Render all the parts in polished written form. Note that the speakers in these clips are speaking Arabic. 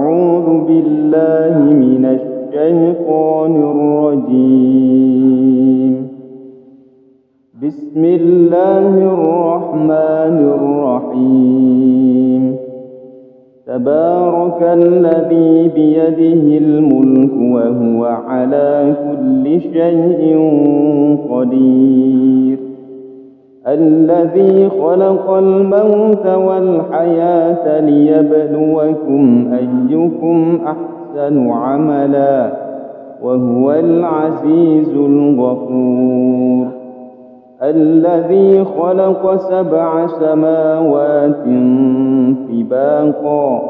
أعوذ بالله من الشيطان الرجيم. بسم الله الرحمن الرحيم. تبارك الذي بيده الملك وهو على كل شيء قدير. الذي خلق الموت والحياة ليبلوكم أيكم أحسن عملا وهو العزيز الغفور. الذي خلق 7 سماوات طباقا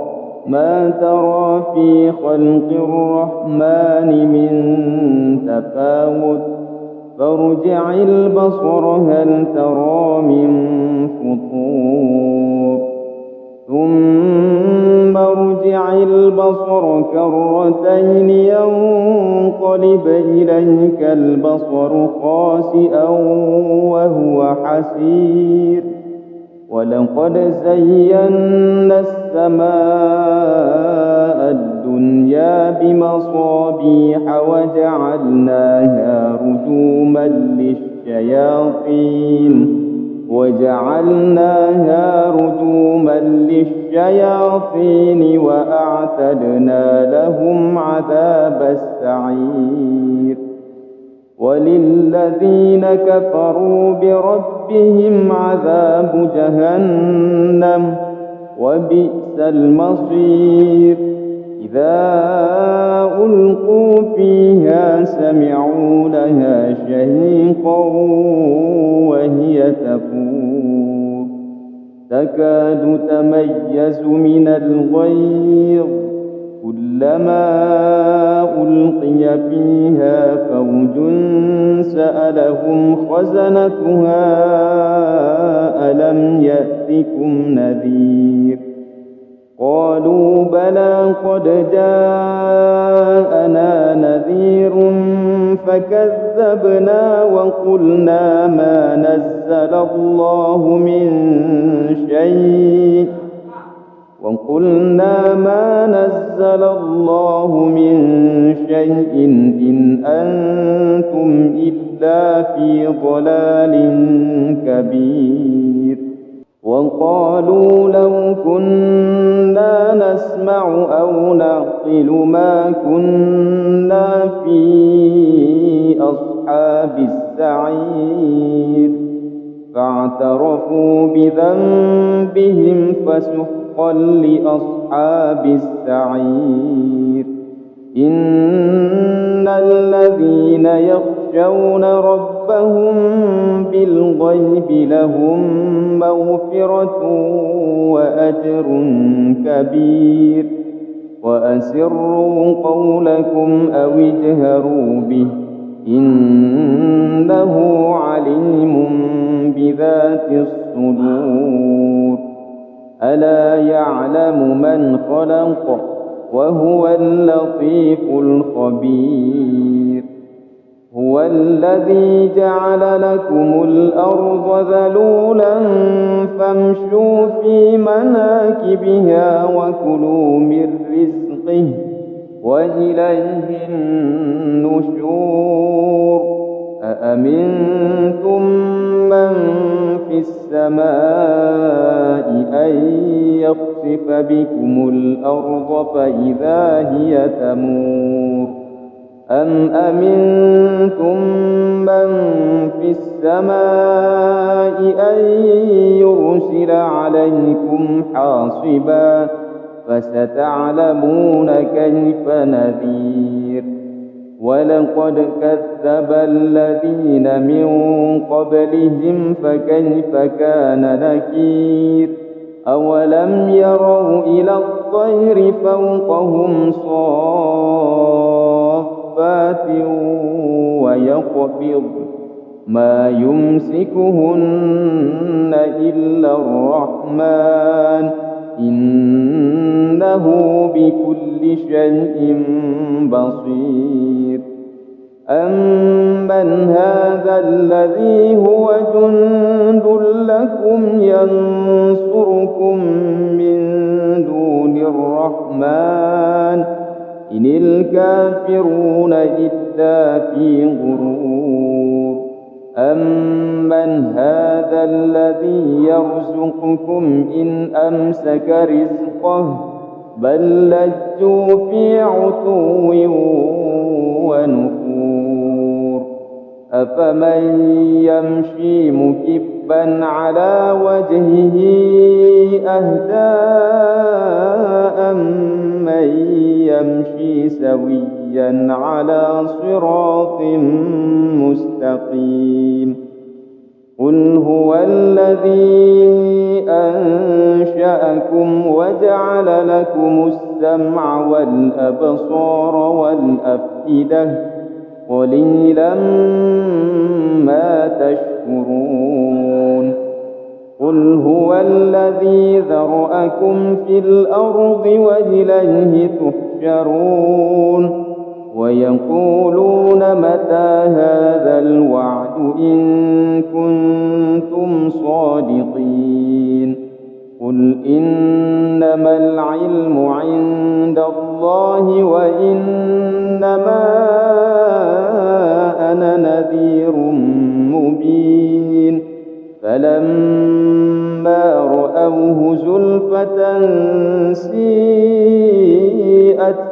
ما ترى في خلق الرحمن من تفاوت فارجع البصر هل ترى من فطور ثم ارجع البصر كرتين ينقلب إليك البصر خاسئا وهو حسير. ولقد زينا السماء الدنيا بمصابيح وجعلناها رجوما للشياطين وأعتدنا لهم عذاب السعير. وللذين كفروا بربهم عذاب جهنم وبئس المصير. إذا ألقوا فيها سمعوا لها شهيقا وهي تفور تكاد تميز من الغيظ كلما ألقي فيها فوج سألهم خزنتها ألم يأتكم نذير. قالوا بلى قد جاءنا نذير فكذبنا وقلنا ما نزل الله من شيء إن أنتم إلا في ضلال كبير. وقالوا لو كنا نسمع أو نعقل ما كنا في أصحاب السعير. فاعترفوا بذنبهم فسحقا لأصحاب السعير. إن الذين يخشون ربهم بالغيب لهم مغفرة وأجر كبير. وأسروا قولكم أو اجهروا به إنه عليم بذات الصدور. ألا يعلم من خلق وهو اللطيف الخبير. هو الذي جعل لكم الأرض ذلولا فامشوا في مناكبها وكلوا من رزقه وإليه النشور. أأمنتم من في السماء أن يخسف بكم الأرض فإذا هي تمور أم أمنتم من في السماء أن يرسل عليكم حاصبا فستعلمون كيف نذير. ولقد كذب الذين من قبلهم فكيف كان نكير. أولم يروا إلى الطير فوقهم صافات ويقبض ما يمسكهن إلا الرحمن إنه بكل شيء بصير. أمن هذا الذي هو جند لكم ينصركم من دون الرحمن إن الكافرون إلا في غرور أمن هذا الذي يرزقكم إن أمسك رزقه بل لجوا في عتو ونفور أفمن يمشي مكبا على وجهه أهدى أمن يمشي سويا على صراط مستقيم قل هو الذي أنشأكم وجعل لكم السمع والأبصار والأفئدة قليلا ما تشكرون قل هو الذي ذرأكم في الأرض وإليه تحشرون ويقولون متى هذا الوعد إن كنتم صادقين قل إنما العلم عند الله وإنما أنا نذير مبين فلما رأوه زلفة سيئت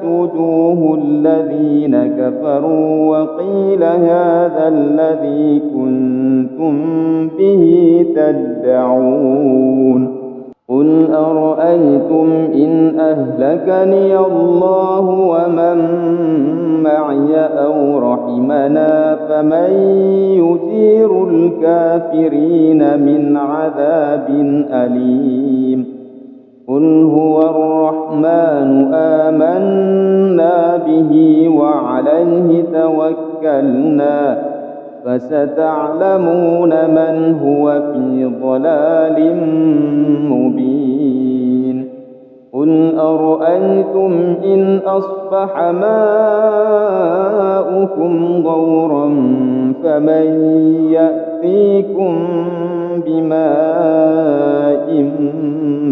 وجوه الذين كفروا وقيل هذا الذي كنتم به تدعون قل أرأيتم إن أهلكني الله ومن معي أو رحمنا فمن يجير الكافرين من عذاب أليم قل هو الرحمن آمنا به وعليه توكلنا فستعلمون من هو في ضلال مبين قل أرأيتم إن أصبح ماؤكم غورا فمن يأتيكم بماء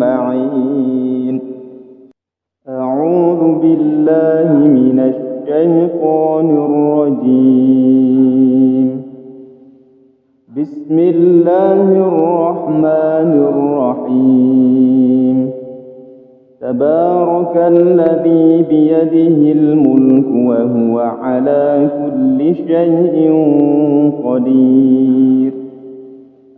معين أعوذ بالله من الشيطان الرجيم بسم الله الرحمن الرحيم تبارك الذي بيده الملك وهو على كل شيء قدير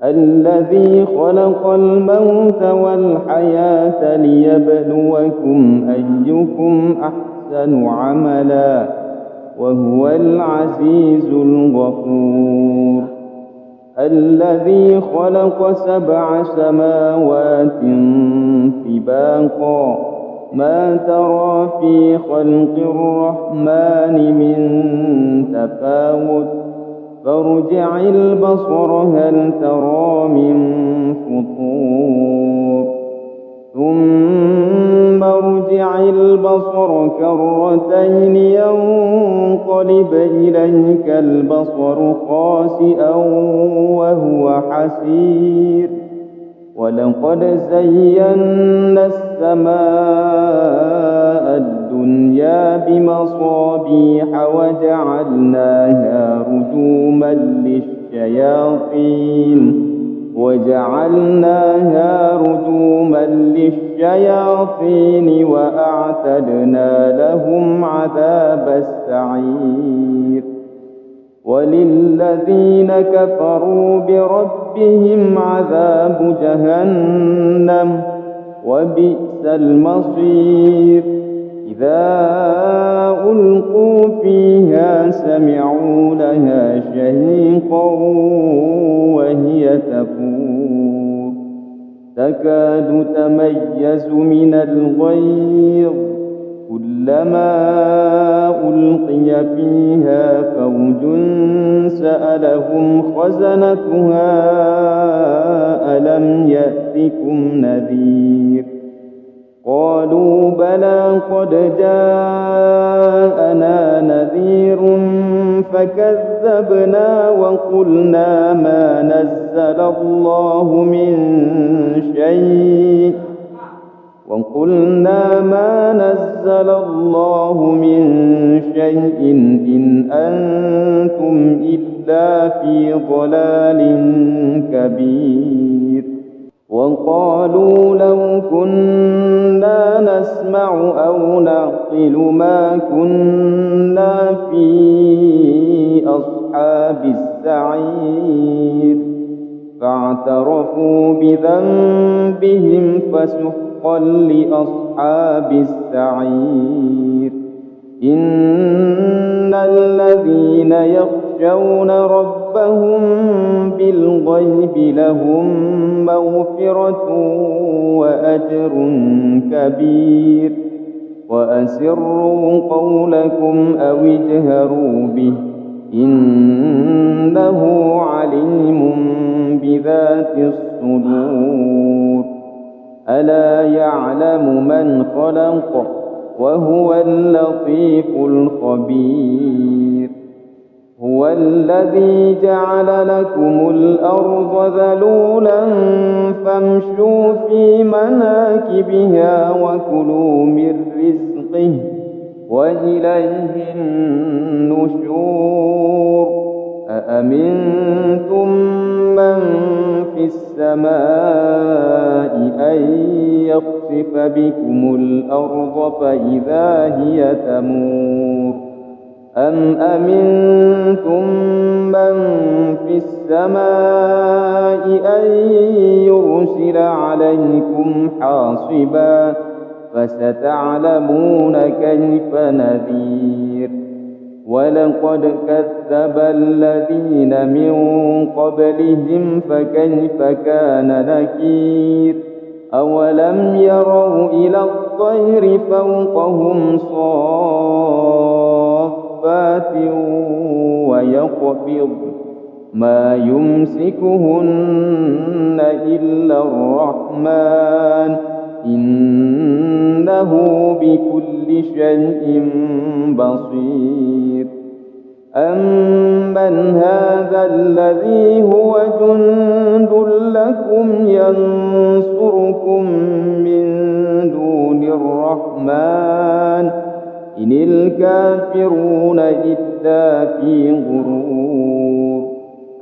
الذي خلق الموت والحياة ليبلوكم أيكم أحسن عملا وهو العزيز الغفور الذي خلق 7 سماوات طباقا ما ترى في خلق الرحمن من تفاوت فارجع البصر هل ترى من فطور ثم ارجع البصر كرتين ينقلب إليك البصر خاسئا وهو حسير ولقد زينا السماء الدنيا بمصابيح وجعلناها رجوما للشياطين وأعتدنا لهم عذاب السعير وللذين كفروا بربهم عذاب جهنم وبئس المصير إذا ألقوا فيها سمعوا لها شهيقا وهي تفور تكاد تميز من الغيظ كلما ألقي فيها فوج سألهم خزنتها ألم يأتكم نذير قالوا بلى قد جاءنا نذير فكذبنا وقلنا ما نزل الله من شيء وقلنا ما نزل الله من شيء إن أنتم إلا في ضلال كبير وقالوا لو كنا نسمع أو نعقل ما كنا في أصحاب السعير فاعترفوا بذنبهم فسحقا لأصحاب السعير إن الذين يخشون ربهم بالغيب لهم مغفرة وأجر كبير وأسروا قولكم أو اجهروا به إنه عليم بذات الصدور ألا يعلم من خلق وهو اللطيف الخبير هو الذي جعل لكم الأرض ذلولا فامشوا في مناكبها وكلوا من رزقه وإليه النشور أأمنتم من في السماء أن يخسف بكم الأرض فإذا هي تمور أم أمنتم من في السماء أن يرسل عليكم حاصبا فستعلمون كيف نذير ولقد كذب الذين من قبلهم فكيف كان نكير أولم يروا إلى الطير فوقهم صافات ويقبض ما يمسكهن إلا الرحمن إنه بكل شيء بصير أمن هذا الذي هو جند لكم ينصركم من دون الرحمن إن الكافرون إلا في غرور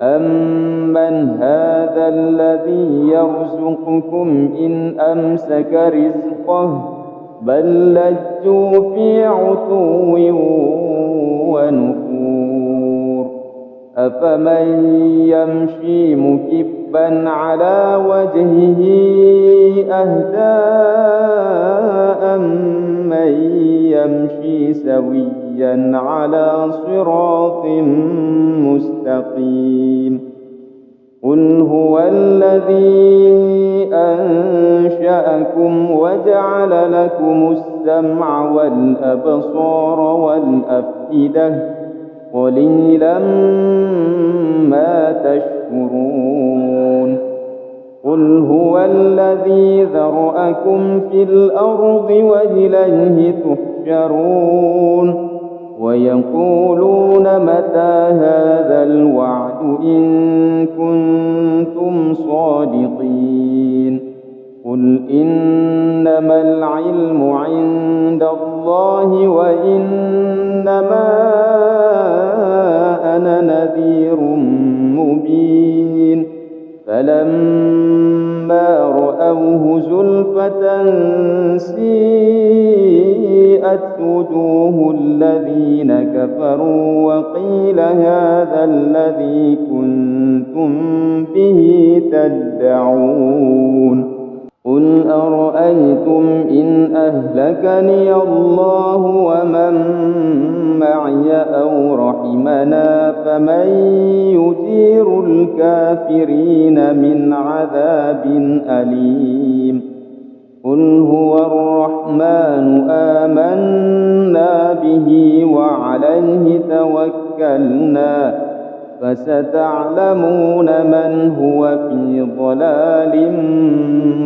أمن هذا الذي يرزقكم إن أمسك رزقه بل لجوا في عتو ونفور أفمن يمشي مكبا على وجهه أهدى أمن يمشي سويا على صراط مستقيم قل هو الذي أنشأكم وجعل لكم السمع والأبصار والأفئدة قليلا ما تشكرون قل هو الذي ذرأكم في الأرض وإليه تحشرون ويقولون متى هذا الوعد إن كنتم صادقين قل إنما العلم عند الله وإنما أنا نذير مبين فلما رأوه زلفة سيئت وجوه الذين كفروا وقيل هذا الذي كنتم به تدعون قل أرأيتم إن أهلكني الله ومن معي أو رحمنا فمن يجير الكافرين من عذاب أليم قل هو الرحمن آمنا به وعليه توكلنا فستعلمون من هو في ضلال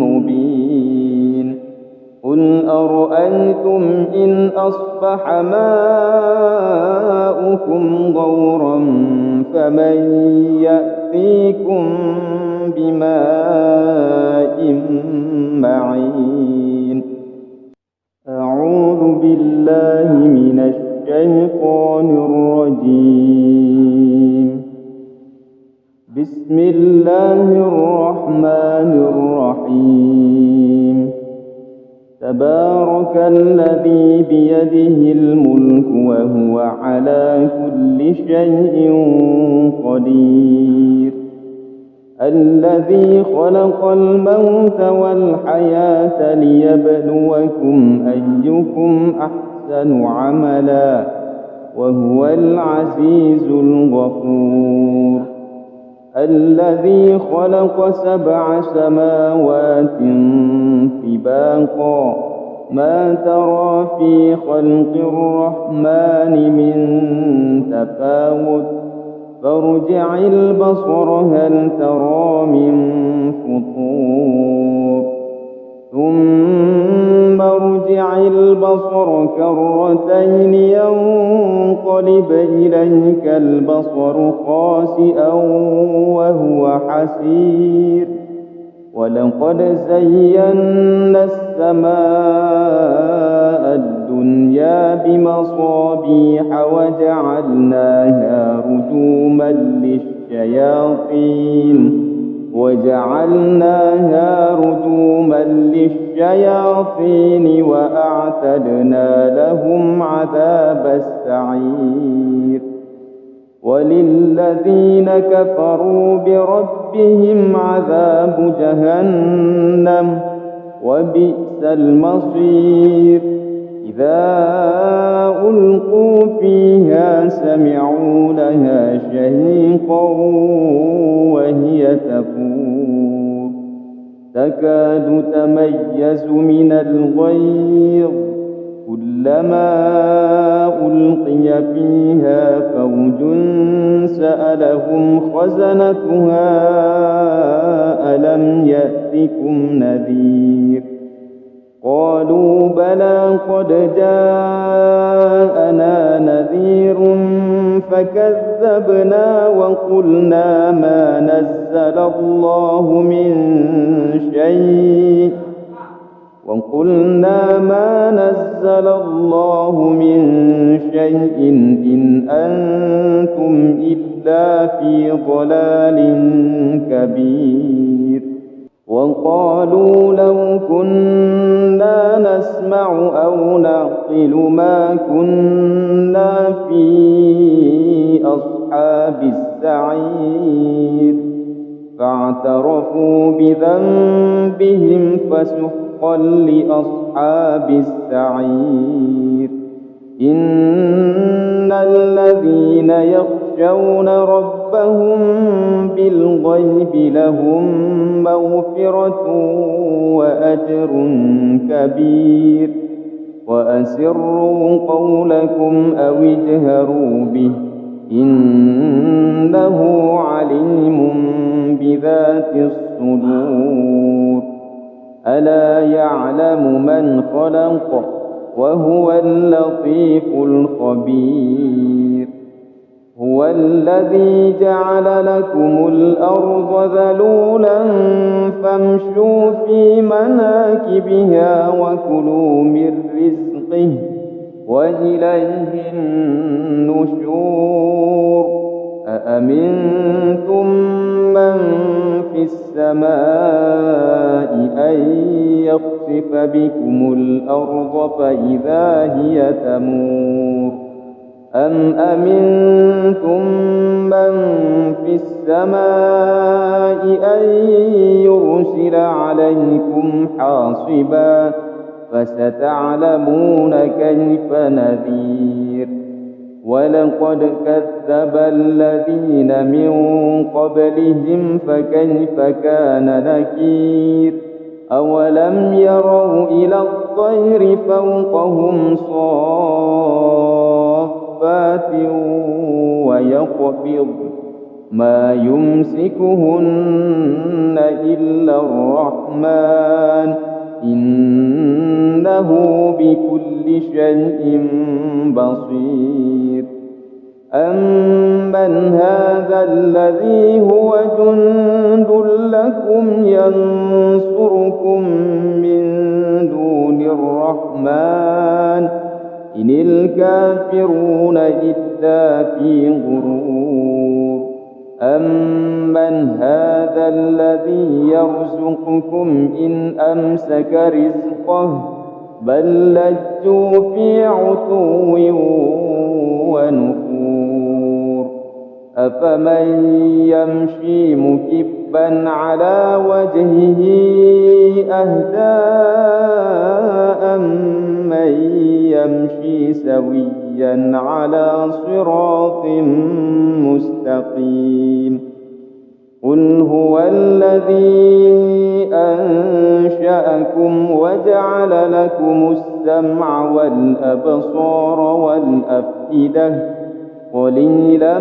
مبين قل أرأيتم إن أصبح ماؤكم غورا فمن يأتيكم بماء معين أعوذ بالله من الشيطان الرجيم. بسم الله الرحمن الرحيم. تبارك الذي بيده الملك وهو على كل شيء قدير. الذي خلق الموت والحياة ليبلوكم أيكم أحسن عملا وهو العزيز الغفور. الذي خلق 7 سماوات طباقا ما ترى في خلق الرحمن من تفاوت فارجع البصر هل ترى من فطور ثم ارجع البصر كرتين ينقلب إليك البصر خاسئا وهو حسير. ولقد زينا السماء الدنيا بمصابيح وجعلناها رجوما للشياطين وأعتدنا لهم عذاب السعير. وللذين كفروا بربهم عذاب جهنم وبئس المصير. إذا ألقوا فيها سمعوا لها شهيقا وهي تفور تكاد تميز من الغيظ كلما ألقي فيها فوج سألهم خزنتها ألم يأتكم نذير قالوا بلى قد جاءنا نذير فكذبنا وقلنا ما نزل الله من شيء إن أنتم إلا في ضلال كبير. وقالوا لو كنا نسمع أو نعقل ما كنا في أصحاب السعير فاعترفوا بذنبهم فسحقا لأصحاب السعير. إن الذين يخشون ربهم بالغيب لهم مغفرة وأجر كبير. وأسروا قولكم أو اجهروا به إنه عليم بذات الصدور. ألا يعلم من خلق وهو اللطيف الخبير. هو الذي جعل لكم الأرض ذلولا فامشوا في مناكبها وكلوا من رزقه وإليه النشور. أأمنتم من في السماء أن يخسف بكم الأرض فإذا هي تمور أم أمنتم من في السماء أن يرسل عليكم حاصبا فستعلمون كيف نذير. ولقد كذب الذين من قبلهم فكيف كان نكير. أولم يروا إلى الطير فوقهم صافات ويقبض ما يمسكهن إلا الرحمن إنه بكل شيء بصير. أَمَّنْ هَذَا الَّذِي هُوَ جُندٌ لَّكُمْ يَنصُرُكُم مِّن دُونِ الرَّحْمَٰنِ إِنِ الْكَافِرُونَ إِلَّا فِي غُرُورٍ أَمَّنْ هَذَا الَّذِي يَرْزُقُكُمْ إِنْ أَمْسَكَ رِزْقَهُ بَل لَّجُّوا فِي عُتُوٍّ وَنُفُورٍ أَفَمَن يَمْشِي مُكِبًّا عَلَىٰ وَجْهِهِ أَهْدَىٰ أَمَّن يَمْشِي سَوِيًّا عَلَىٰ صِرَاطٍ مُّسْتَقِيمٍ قُلْ هُوَ الَّذِي أَنشَأَكُمْ وَجَعَلَ لَكُمُ السَّمْعَ وَالْأَبْصَارَ وَالْأَفْئِدَةَ قَلِيلًا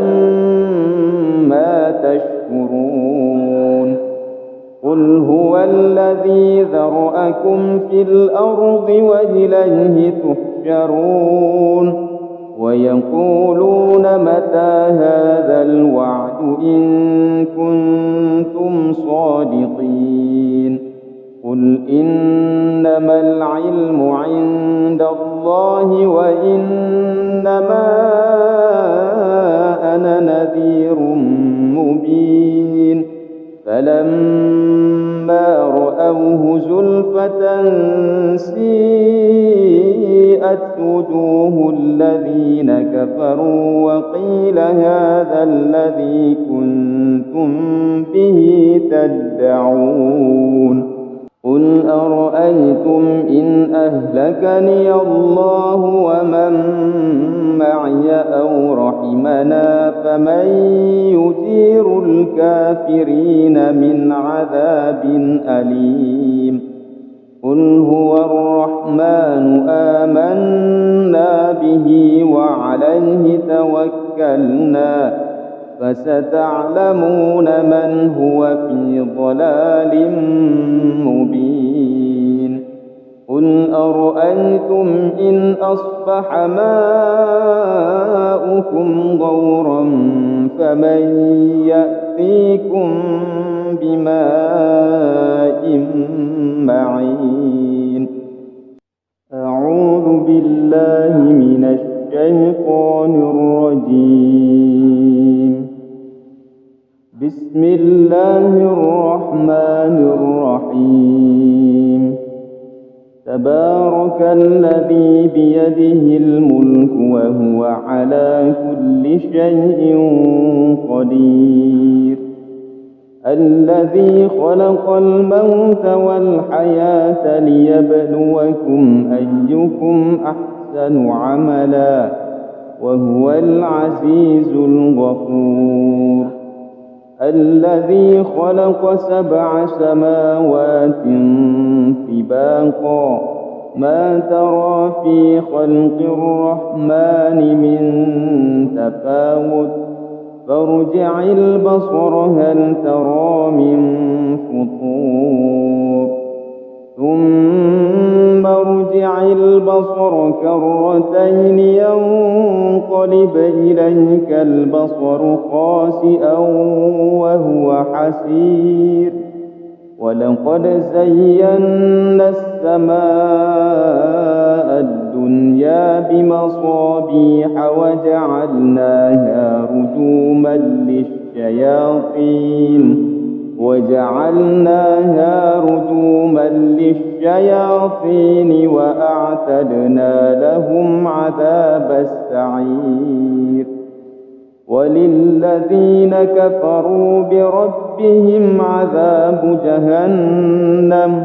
مَّا تَشْكُرُونَ قُلْ هُوَ الَّذِي ذَرَأَكُمْ فِي الْأَرْضِ وَإِلَيْهِ تُحْشَرُونَ وَيَقُولُونَ مَتَىٰ هَٰذَا الْوَعْدُ إِن كُنتُمْ صَادِقِينَ قُلْ إِنَّمَا الْعِلْمُ عِندَ اللَّهِ وَإِنَّمَا أَنَا نَذِيرٌ مُّبِينٌ فَلَمَّا رَأَوْهُ زُلْفَةً سِيئَتْ وُجُوهُ الَّذِينَ كَفَرُوا وَقِيلَ هَٰذَا الَّذِي كُنتُم بِهِ تَدَّعُونَ قُلْ أَرَأَيْتُمْ إِنْ أَهْلَكَنِيَ اللَّهُ وَمَن مَّعِيَ أَوْ رَحِمَنَا فَمَن يُجِيرُ الْكَافِرِينَ مِنْ عَذَابٍ أَلِيمٍ قُلْ هُوَ الرَّحْمَٰنُ آمَنَّا بِهِ وَعَلَيْهِ تَوَكَّلْنَا فَسَتَعْلَمُونَ مَنْ هُوَ فِي ضَلَالٍ مُّبِينٍ قُلْ أَرَأَيْتُمْ إِنْ أَصْبَحَ مَاؤُكُمْ غَوْرًا فَمَن يَأْتِيكُم بِمَاءٍ مَّعِينٍ أَعُوذُ بِاللَّهِ مِنَ الشَّيْطَانِ الرَّجِيمِ بسم الله الرحمن الرحيم تبارك الذي بيده الملك وهو على كل شيء قدير الذي خلق الموت والحياة ليبلوكم أيكم أحسن عملا وهو العزيز الغفور الذي خلق 7 سماوات طباقا ما ترى في خلق الرحمن من تفاوت فارجع البصر هل ترى من فطور ثم ارجع البصر كرتين ينقلب إليك البصر خاسئا وهو حسير ولقد زينا السماء الدنيا بمصابيح وجعلناها رجوما للشياطين وأعتدنا لهم عذاب السعير وللذين كفروا بربهم عذاب جهنم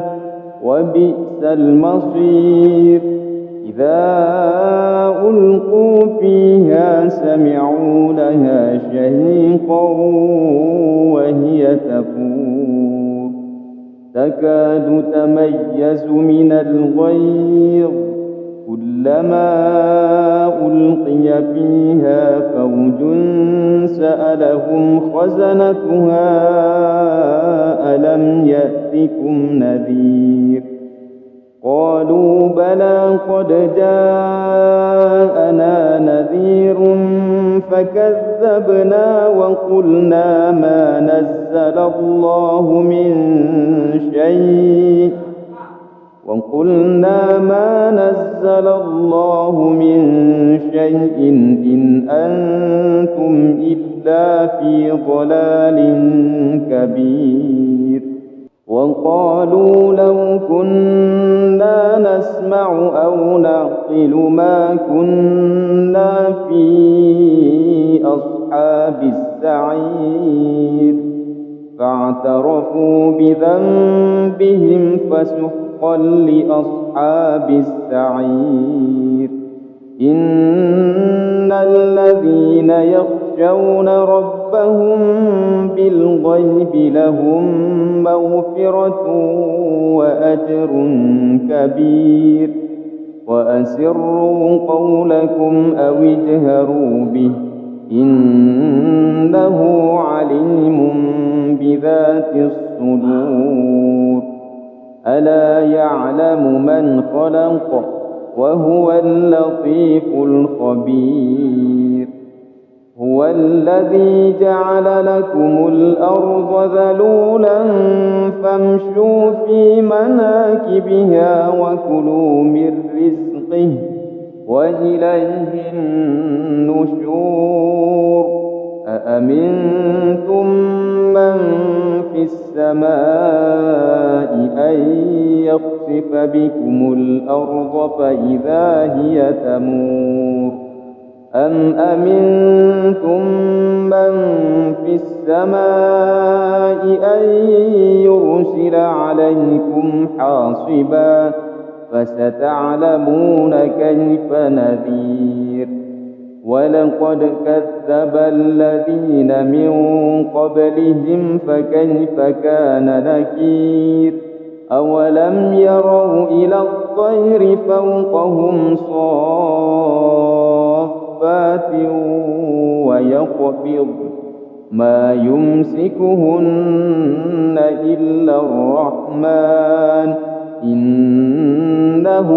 وبئس المصير إذا ألقوا فيها سمعوا لها شهيقا وهي تفور تكاد تميز من الغيظ كلما ألقي فيها فوج سألهم خزنتها ألم يأتكم نذير قالوا بلى قد جاءنا نذير فكذبنا وقلنا ما نزل الله من شيء إن أنتم إلا في ضلال كبير. وقالوا لو كنا نسمع أو نعقل ما كنا في أصحاب السعير فاعترفوا بذنبهم فسحقا لأصحاب السعير. إن الذين يخشون ربهم بالغيب لهم مغفرة وأجر كبير. وأسروا قولكم أو اجهروا به إنه عليم بذات الصدور. ألا يعلم من خلق وهو اللطيف الخبير. هو الذي جعل لكم الأرض ذلولا فامشوا في مناكبها وكلوا من رزقه وإليه النشور. أأمنتم من في السماء أن يخسف بكم الأرض فإذا هي تمور أم أمنتم من في السماء أن يرسل عليكم حاصبا فستعلمون كيف نذير. ولقد كذب الذين من قبلهم فكيف كان نكير. أولم يروا إلى الطير فوقهم صافات ويقبض ما يمسكهن إلا الرحمن إنه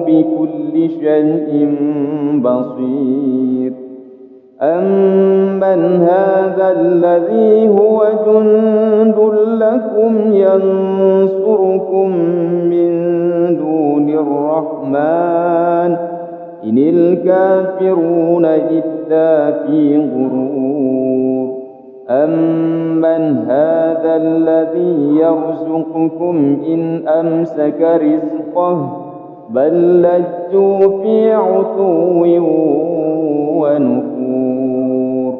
بكل شيء بصير. أمن هذا الذي هو جند لكم ينصركم من دون الرحمن إن الكافرون إلا في غرور. أمن هذا الذي يرزقكم إن أمسك رزقه بل لجوا في عتو ونفور.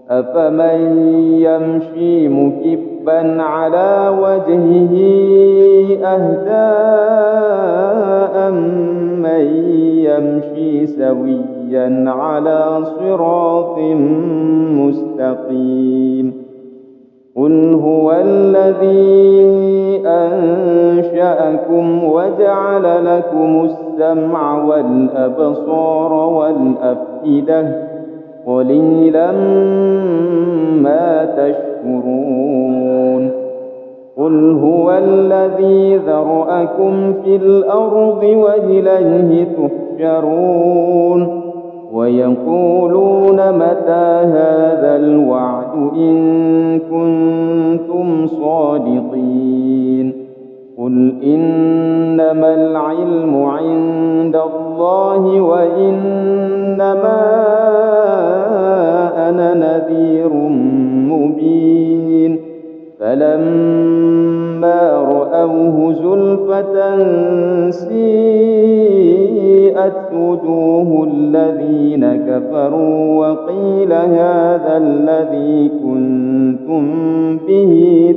أفمن يمشي مكبا على وجهه أهدى أمن يمشي سويا على صراط مستقيم. قل هو الذي أنشأكم وجعل لكم السمع والأبصار والأفئدة قليلا ما تشكرون. قل هو الذي ذرأكم في الأرض وإليه تحشرون. ويقولون متى هذا الوعد إن كنتم صادقين. قل إنما العلم عند الله وإنما أنا نذير مبين. فلما رأوه زلفة سيئت وجوه الذين كفروا وقيل هذا الذي كنتم به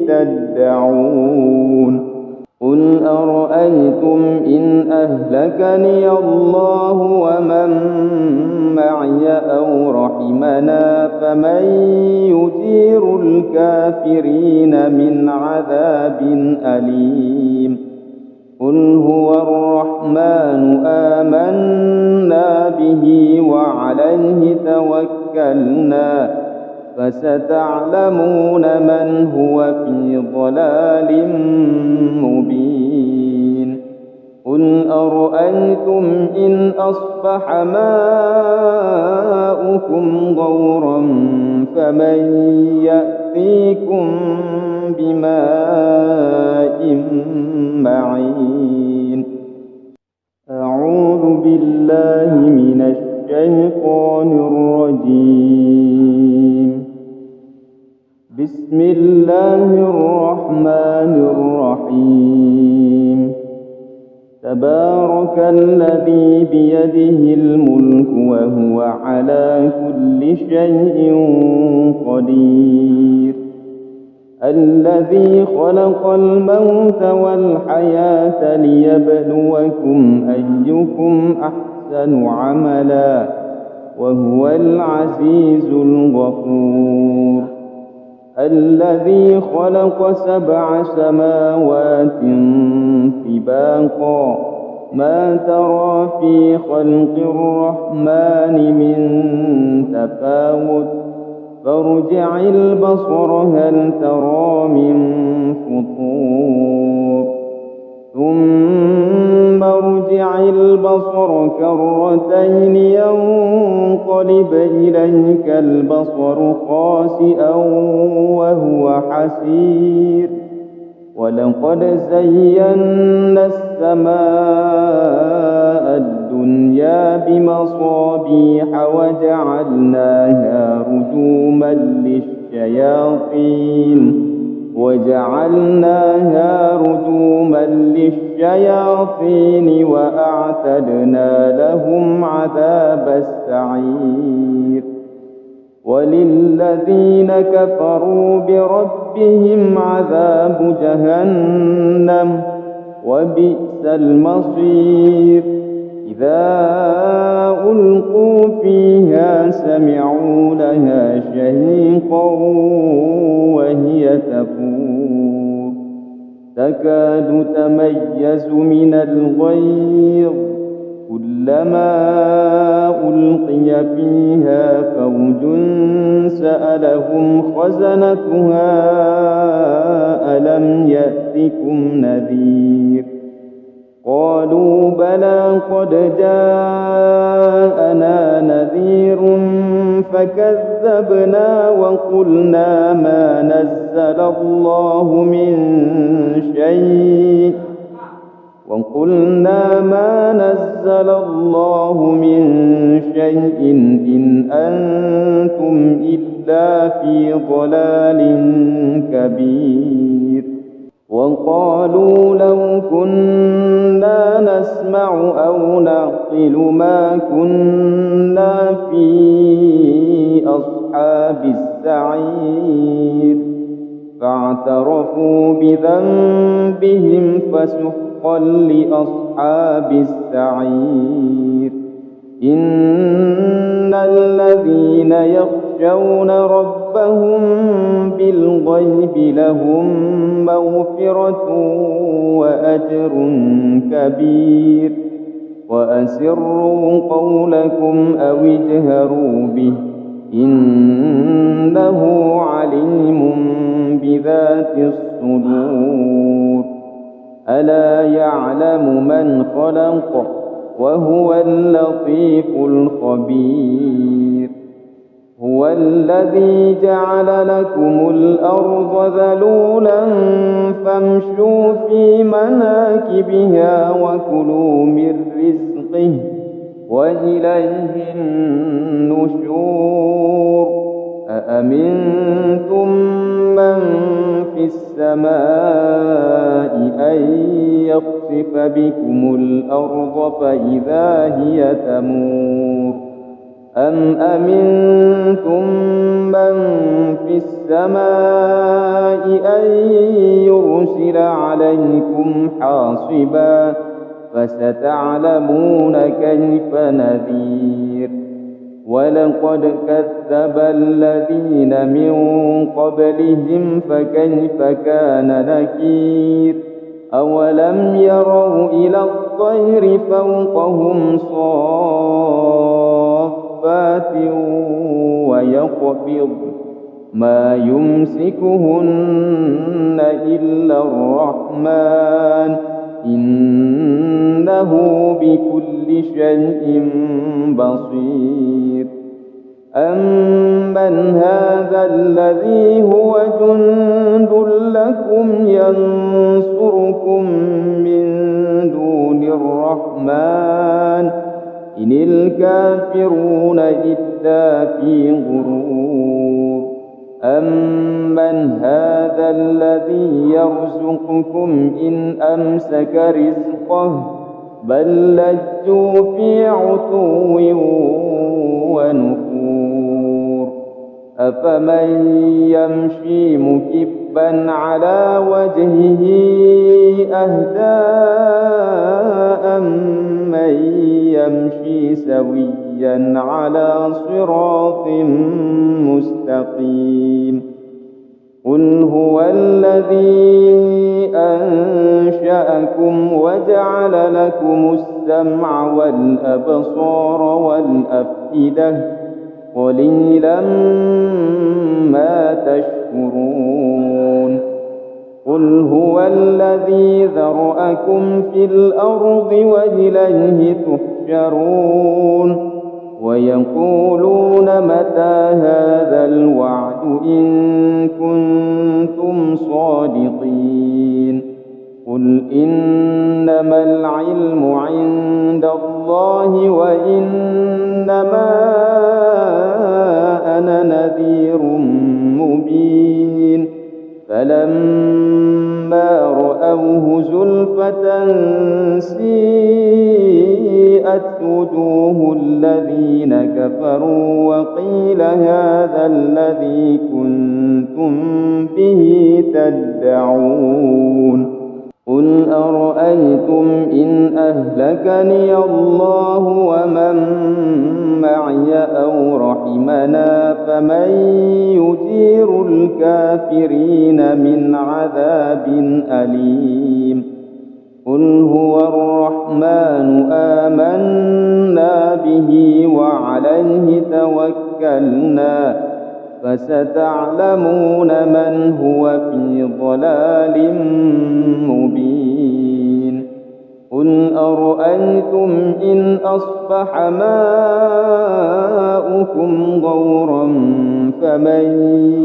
تدعون. قل أرأيتم إن أهلكني الله ومن معي أو رحمنا فمن يجير الكافرين من عذاب أليم. قل هو الرحمن آمنا به وعليه توكلنا فستعلمون من هو في ضلال مبين. قل أرأيتم إن أصبح ماؤكم غورا فمن يأتيكم بماء معين. أعوذ بالله من الشيطان الرجيم. بسم الله الرحمن الرحيم. تبارك الذي بيده الملك وهو على كل شيء قدير. الذي خلق الموت والحياة ليبلوكم أيكم أحسن عملا وهو العزيز الغفور. الذي خلق 7 سماوات طباقا ما ترى في خلق الرحمن من تفاوت فارجع البصر هل ترى من فطور ثم ارجع البصر كرتين ينقلب إليك البصر خاسئا وهو حسير. ولقد زينا السماء الدنيا بمصابيح وجعلناها رجوما للشياطين وأعتدنا لهم عذاب السعير. وللذين كفروا بربهم عذاب جهنم وبئس المصير. إذا ألقوا فيها سمعوا لها شهيقا وهي تفور تكاد تميز من الغيظ كلما ألقي فيها فوج سألهم خزنتها ألم يأتكم نذير قالوا بلى قد جاءنا نذير فكذبنا وقلنا ما نزل الله من شيء إن أنتم إلا في ضلال كبير. وقالوا لو كنا نسمع أو نعقل ما كنا في أصحاب السعير فاعترفوا بذنبهم فسحقا لأصحاب السعير. إن الذين يخشون ربهم بالغيب لهم مغفرة وأجر كبير. وأسروا قولكم أو اجهروا به إنه عليم بذات الصدور. ألا يعلم من خلق وهو اللطيف الخبير. هو الذي جعل لكم الأرض ذلولا فامشوا في مناكبها وكلوا من رزقه وإليه النشور. أأمنتم من في السماء أن يخسف بكم الأرض فإذا هي تمور أم أمنتم من في السماء أن يرسل عليكم حاصبا فستعلمون كيف نذير. ولقد كذب الذين من قبلهم فكيف كان نكير. أولم يروا إلى الطير فوقهم صافات ويقبض ما يمسكهن إلا الرحمن إنه بكل شيء بصير. أمن هذا الذي هو جند لكم ينصركم من دون الرحمن إن الكافرون إلا في غرور. أمن هذا الذي يرزقكم إن أمسك رزقه بل لجوا في عتو ونفور. أفمن يمشي مكبا على وجهه أهدى أمن يمشي سويا على صراط مستقيم. قل هو الذي أنشأكم وجعل لكم السمع والأبصار والأفئدة قليلا ما تشكرون. قل هو الذي ذرأكم في الأرض وإليه تحشرون. ويقولون متى هذا الوعد إن كنتم صادقين. قل إنما العلم عند الله وإنما أنا نذير مبين. فلما رأوه زلفة سيئت وجوه الذين كفروا وقيل هذا الذي كنتم به تدعون. قل أرأيتم إن أهلكني الله ومن معي أو رحمنا فمن يجير الكافرين من عذاب أليم. قل هو الرحمن آمنا به وعليه توكلنا فستعلمون من هو في ضلال مبين. قل أرأيتم إن أصبح ماؤكم غورا فمن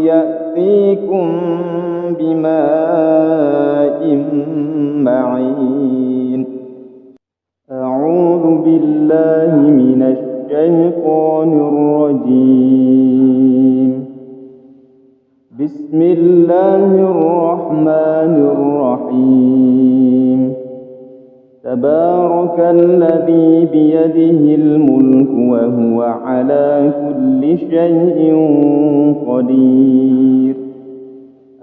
يأتيكم بماء معين. أعوذ بالله من الشيطان الرجيم. بسم الله الرحمن الرحيم. تبارك الذي بيده الملك وهو على كل شيء قدير.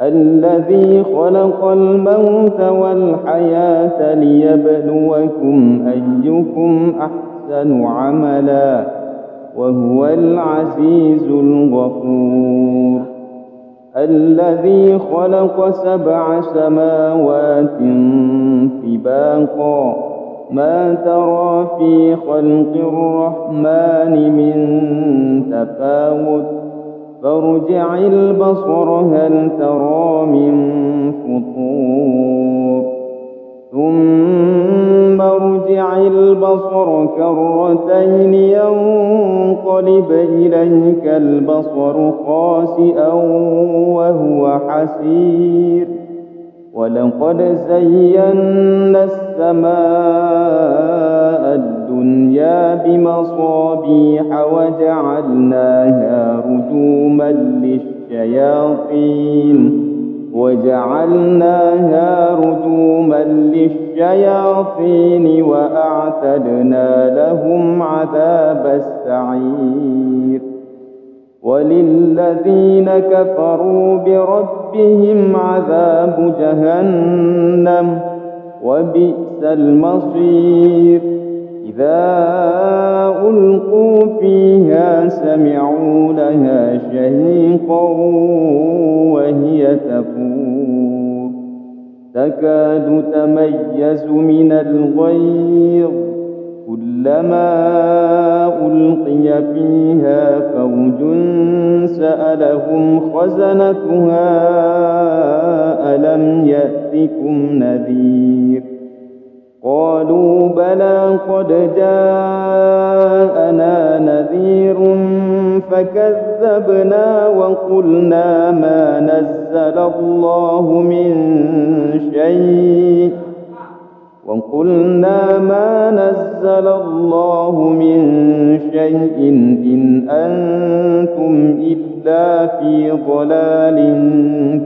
الذي خلق الموت والحياة ليبلوكم أيكم أحسن عملا وهو العزيز الغفور. الذي خلق 7 سماوات طباقا ما ترى في خلق الرحمن من تفاوت فارجع البصر هل ترى من فطور ثم ارجع البصر كرتين ينقلب إليك البصر خاسئا وهو حسير. ولقد زينا السماء الدنيا بمصابيح وجعلناها رجوما للشياطين وأعتدنا لهم عذاب السعير. وللذين كفروا بربهم عذاب جهنم وبئس المصير. إذا ألقوا فيها سمعوا لها شهيقا وهي تفور تكاد تميز من الغيظ كلما ألقي فيها فوج سألهم خزنتها ألم يأتكم نذير قالوا بلى قد جاءنا نذير فكذبنا وقلنا ما نزل الله من شيء إن أنتم إلا في ضلال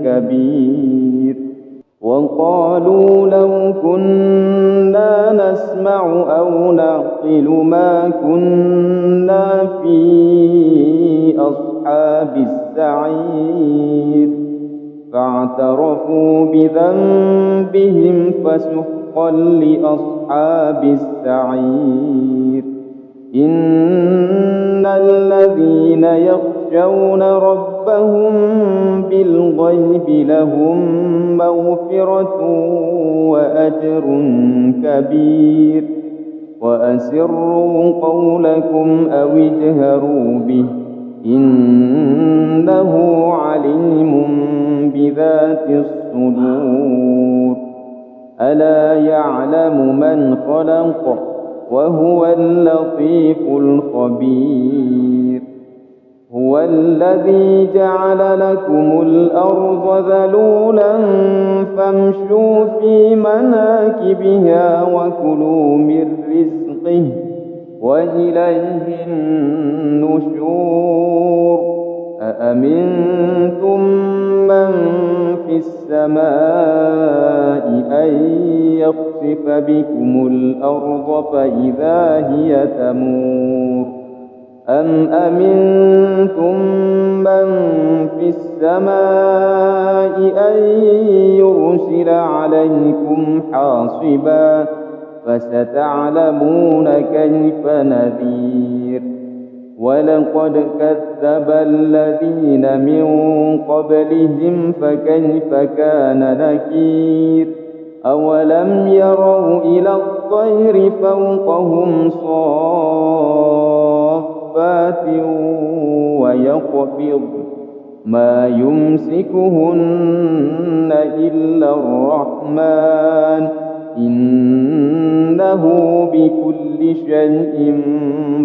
كبير. وقالوا لو كنا نسمع أو نعقل ما كنا في أصحاب السعير فاعترفوا بذنبهم فسحقا لأصحاب السعير. إن الذين يخشون ربهم بالغيب لهم مغفرة وأجر كبير. وأسروا قولكم أو اجهروا به إنه عليم بذات الصدور. ألا يعلم من خلق وهو اللطيف الخبير. هو الذي جعل لكم الأرض ذلولا فامشوا في مناكبها وكلوا من رزقه وإليه النشور. أأمنتم من في السماء أن يخسف بكم الأرض فإذا هي تمور أم أمنتم من في السماء أن يرسل عليكم حاصبا فستعلمون كيف نذير. ولقد كذب الذين من قبلهم فكيف كان نكير. أولم يروا إلى الطير فوقهم صافات ويقبض ما يمسكهن إلا الرحمن إنه بكل شيء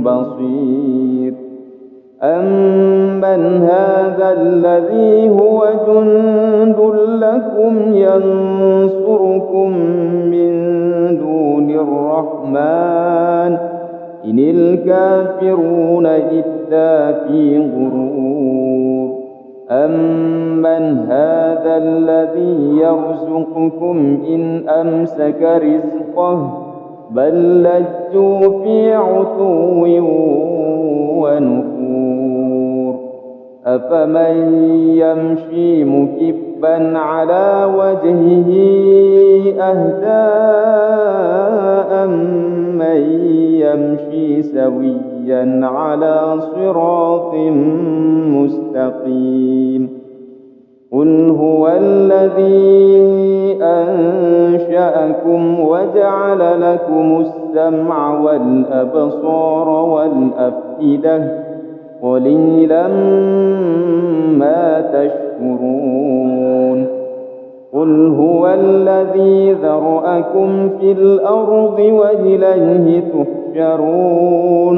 بصير. أمن هذا الذي هو جند لكم ينصركم من دون الرحمن إن الكافرون إلا في غرور. أمن هذا الذي يرزقكم إن أمسك رزقه بل لجوا في عتو ونفور. أفمن يمشي مكبا على وجهه أهدى أمن يمشي سويا على صراط مستقيم. قل هو الذي أنشأكم وجعل لكم السمع والأبصار والأفئدة قليلا ما تشكرون. قل هو الذي ذرأكم في الأرض وإليه تحشرون.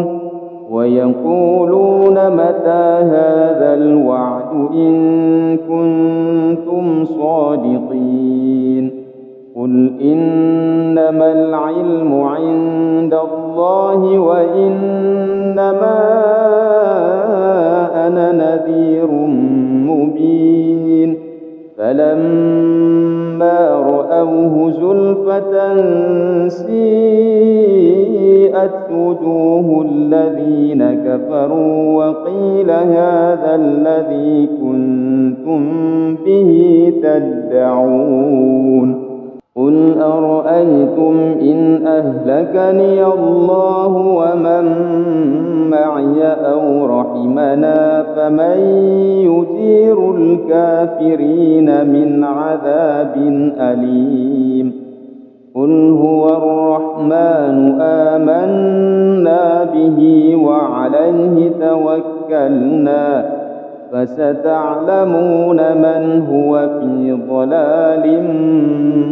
ويقولون متى هذا الوعد إن كنتم صادقين. قل إنما العلم عند الله وإنما أنا نذير مبين. فلما رأوه زلفة سيئت وجوه الذين كفروا وقيل هذا الذي كنتم به تدعون. قل أرأيتم إن أهلكني الله ومن معي أو رحمنا فمن يجير الكافرين من عذاب أليم. قل هو الرحمن آمنا به وعليه توكلنا فستعلمون من هو في ضلال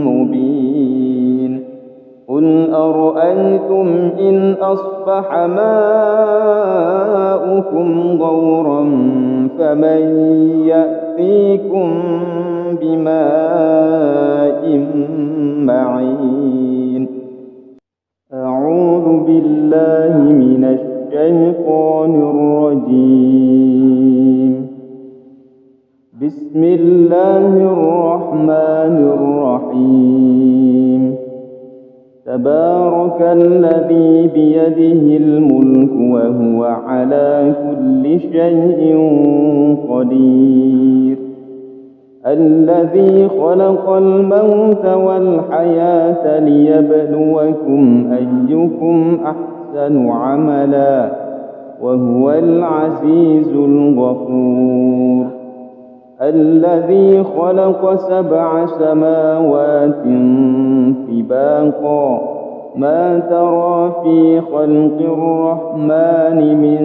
مبين. قل أرأيتم إن أصبح ماؤكم غورا فمن يأتيكم بماء معين. أعوذ بالله من الشيطان الرجيم. بسم الله الرحمن الرحيم. تبارك الذي بيده الملك وهو على كل شيء قدير. الذي خلق الموت والحياة ليبلوكم أيكم أحسن عملا وهو العزيز الغفور. الذي خلق 7 سماوات طباقا ما ترى في خلق الرحمن من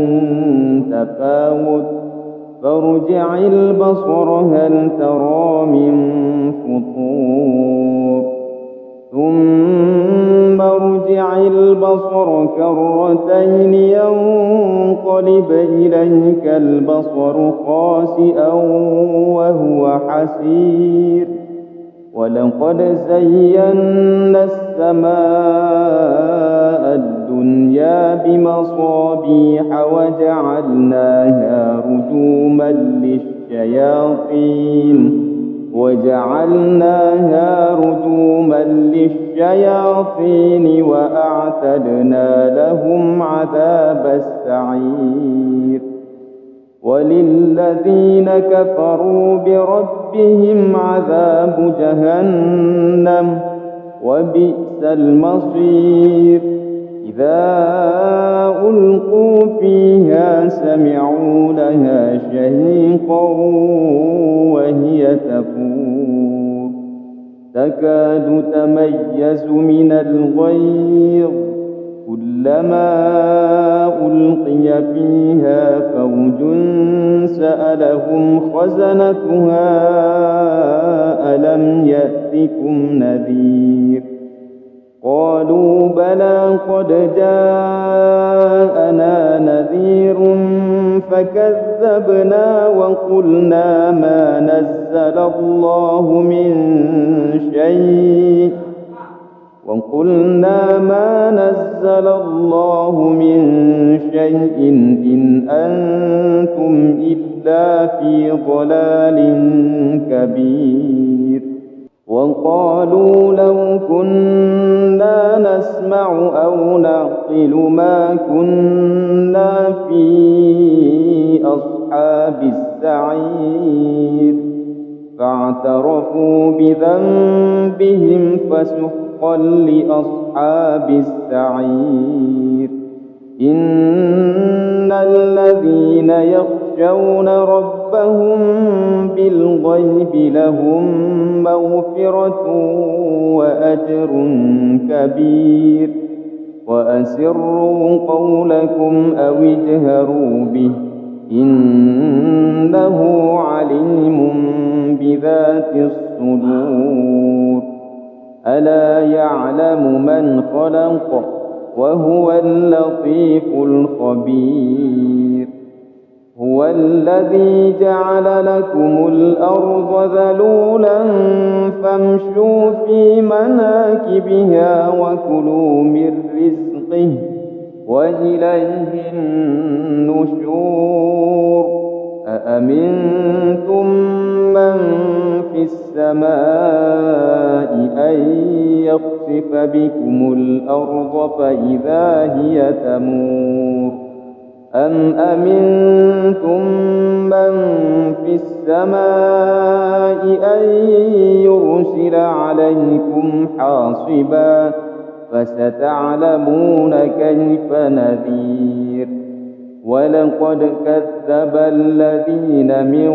تفاوت فارجع البصر هل ترى من فطور ثم ارجع البصر كرتين ينقلب إليك البصر خاسئا وهو حسير. ولقد زينا السماء الدنيا بمصابيح وجعلناها رجوما للشياطين وأعتدنا لهم عذاب السعير. وللذين كفروا بربهم عذاب جهنم وبئس المصير. إذا ألقوا فيها سمعوا لها شهيقا وهي تفور تكاد تميز من الغيظ كلما ألقي فيها فوج سألهم خزنتها ألم يأتكم نذير قالوا بلى قد جاءنا نذير فكذبنا وقلنا ما نزل الله من شيء إن أنتم إلا في ضلال كبير. وقالوا لو كنا نسمع أو نعقل ما كنا في أصحاب السعير فاعترفوا بذنبهم فسحقا لأصحاب السعير. إن الذين يخشون ربهم بالغيب لهم مغفرة وأجر كبير. وأسروا قولكم أو اجهروا به إنه عليم بذات الصدور. ألا يعلم من خلق وهو اللطيف الخبير. هو الذي جعل لكم الأرض ذلولا فامشوا في مناكبها وكلوا من رزقه وإليه النشور. أأمنتم من في السماء أن يخسف بكم الأرض فإذا هي تمور أم أمنتم من في السماء أن يرسل عليكم حاصبا فستعلمون كيف نذير. ولقد كذب الذين من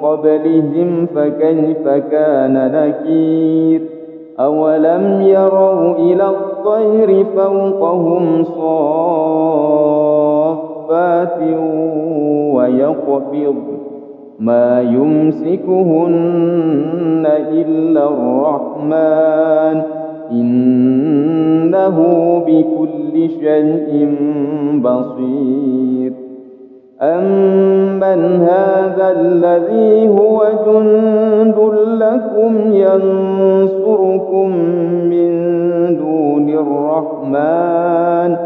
قبلهم فكيف كان نكير. أولم يروا إلى الطير فوقهم صافات ويقبض ما يمسكهن إلا الرحمن إنه بكل شيء بصير أمن هذا الذي هو جند لكم ينصركم من دون الرحمن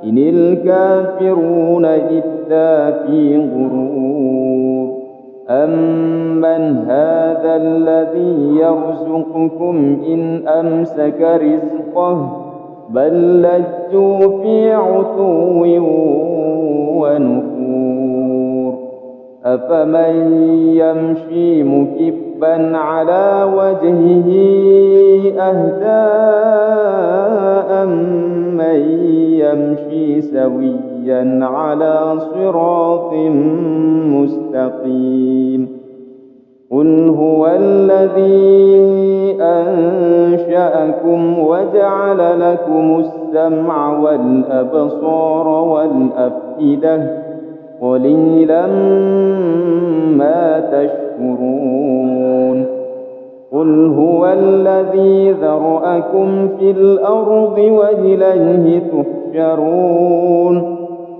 إن الكافرون إلا في غرور أمن هذا الذي يرزقكم إن أمسك رزقه بل لجوا في عتو ونفور أفمن يمشي مكبا على وجهه أهدى أمن يمشي سويا على صراط مستقيم قل هو الذي أنشأكم وجعل لكم السمع والأبصار والأفئدة قليلا ما تشكرون قل هو الذي ذرأكم في الأرض وإليه تحشرون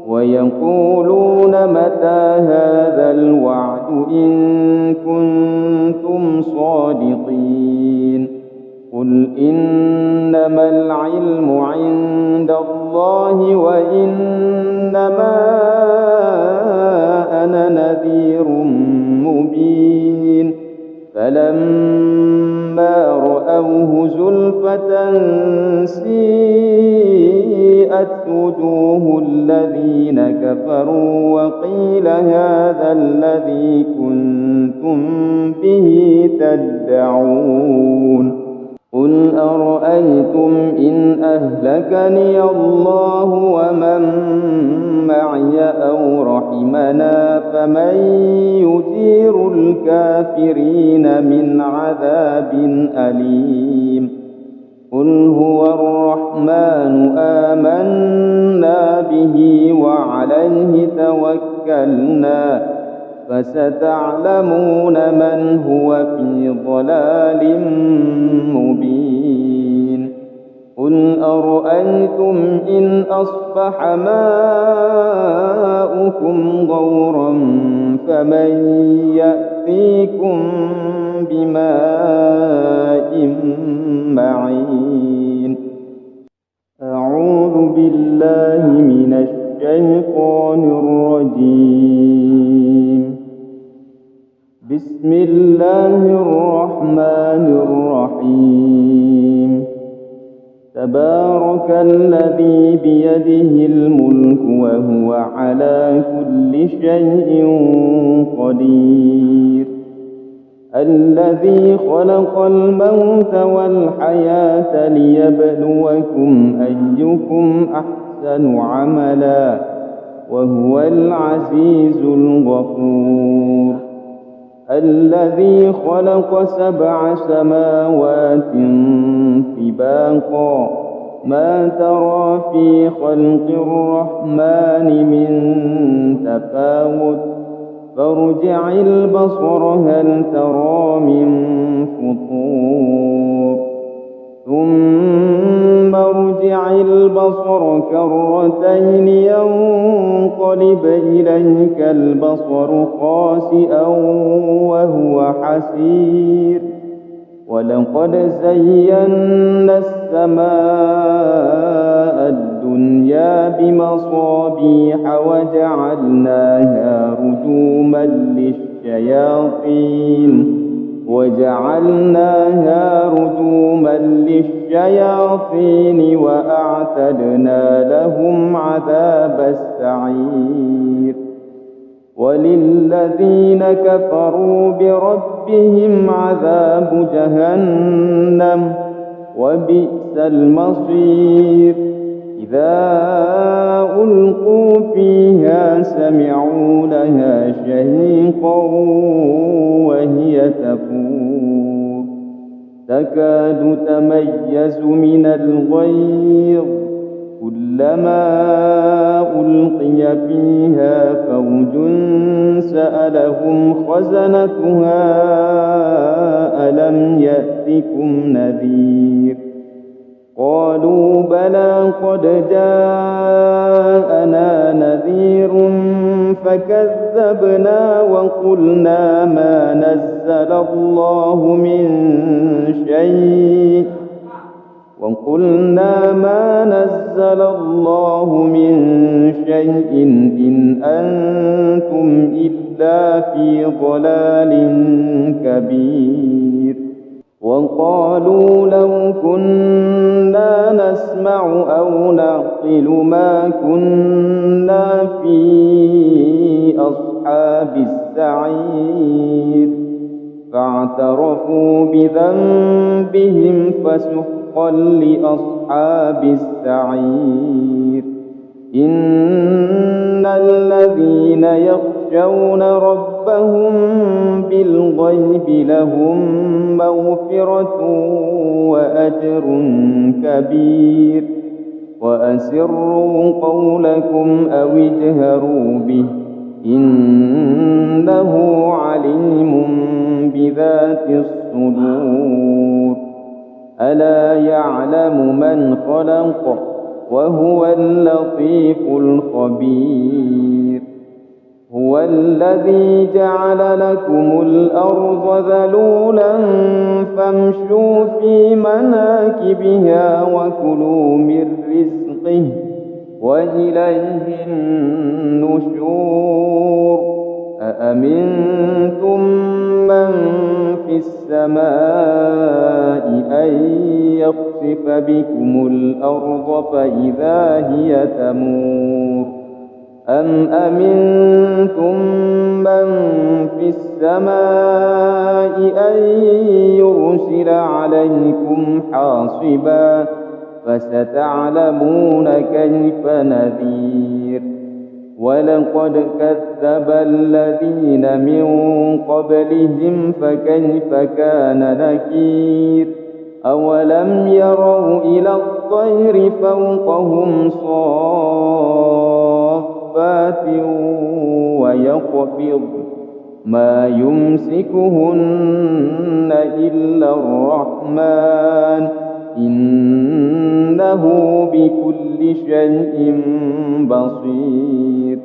ويقولون متى هذا الوعد إن كنتم صادقين قل إنما العلم عند الله وإنما أنا نذير مبين فلما رأوه زلفة سيئت وجوه الذين كفروا وقيل هذا الذي كنتم به تدعون قل أرأيتم إن أهلكني الله ومن معي أو رحمنا فمن يجير الكافرين من عذاب أليم قل هو الرحمن آمنا به وعليه توكلنا فستعلمون من هو في ضلال مبين قل أرأيتم إن أصبح ماؤكم غورا فمن يأتيكم بماء معين أعوذ بالله من الشيطان الرجيم بسم الله الرحمن الرحيم تبارك الذي بيده الملك وهو على كل شيء قدير الذي خلق الموت والحياة ليبلوكم أيكم أحسن عملا وهو العزيز الغفور الذي خلق 7 سماوات طباقا ما ترى في خلق الرحمن من تفاوت فارجع البصر هل ترى من فطور ثم ارجع البصر كرتين ينقلب إليك البصر خاسئا وهو حسير ولقد زينا السماء الدنيا بمصابيح وجعلناها رجوما للشياطين وأعتدنا لهم عذاب السعير وللذين كفروا بربهم عذاب جهنم وبئس المصير إذا ألقوا فيها سمعوا لها شهيقا وهي تفور تكاد تميز من الغيظ كلما ألقي فيها فوج سألهم خزنتها ألم يأتكم نذير قالوا بلى قد جاءنا نذير فكذبنا وقلنا ما نزل الله من شيء إن أنتم إلا في ضلال كبير. وقالوا لو كنا نسمع أو نعقل ما كنا في أصحاب السعير فاعترفوا بذنبهم فسحقا لأصحاب السعير. إن الذين يخشون ربهم بالغيب لهم مغفرة وأجر كبير. وأسروا قولكم أو اجهروا به إنه عليم بذات الصدور. ألا يعلم من خلق وهو اللطيف الخبير. هو الذي جعل لكم الأرض ذلولا فامشوا في مناكبها وكلوا من رزقه وإليه النشور. أأمنتم من في السماء أن يخسف بكم الأرض فإذا هي تمور أم أمنتم من في السماء أن يرسل عليكم حاصبا فستعلمون كيف نذير. ولقد كذب الذين من قبلهم فكيف كان نكير. أولم يروا إلى الطير فوقهم صافات ويقبض ما يمسكهن إلا الرحمن إنه بكل شيء بصير.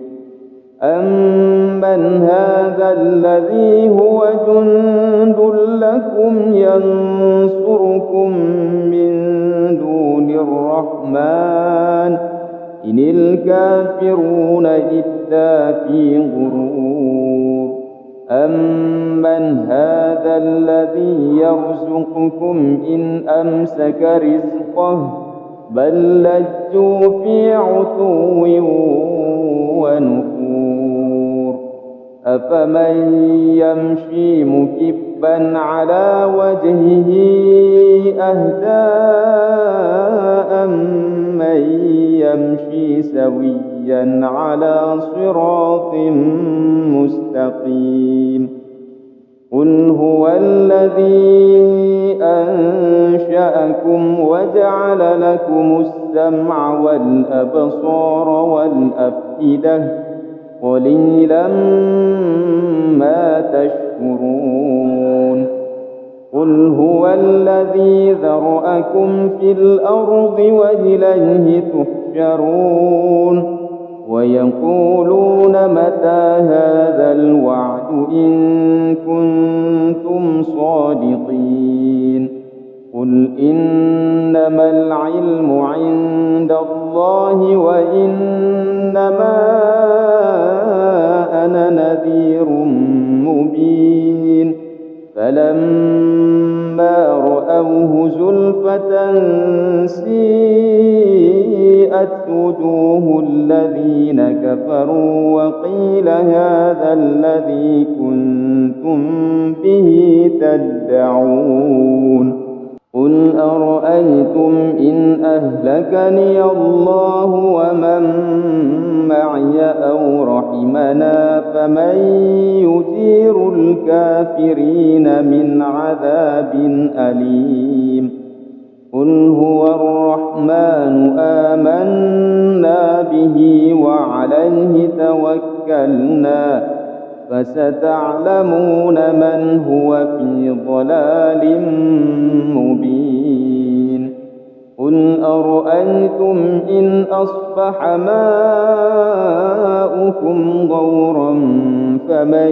أمن هذا الذي هو جند لكم ينصركم من دون الرحمن إن الكافرون إلا في غرور. أمن هذا الذي يرزقكم إن أمسك رزقه بل لجوا في عتو ونفور. أفمن يمشي مكبا على وجهه أهدى أمن يمشي سويا على صراط مستقيم. قل هو الذي أنشأكم وجعل لكم السمع والأبصار والأفئدة قليلا ما تشكرون. قل هو الذي ذرأكم في الأرض وإليه تحشرون. ويقولون متى هذا الوعد إن كنتم صادقين. قل إنما العلم عند الله وإنما أنا نذير مبين. فلما رأوه زلفة سيئت وجوه الذين كفروا وقيل هذا الذي كنتم به تدعون. قل أرأيتم إن أهلكني الله ومن معي أو رحمنا فمن يجير الكافرين من عذاب أليم. قل هو الرحمن آمنا به وعليه توكلنا فستعلمون من هو في ضلال مبين. قل أرأيتم إن أصبح ماؤكم غورا فمن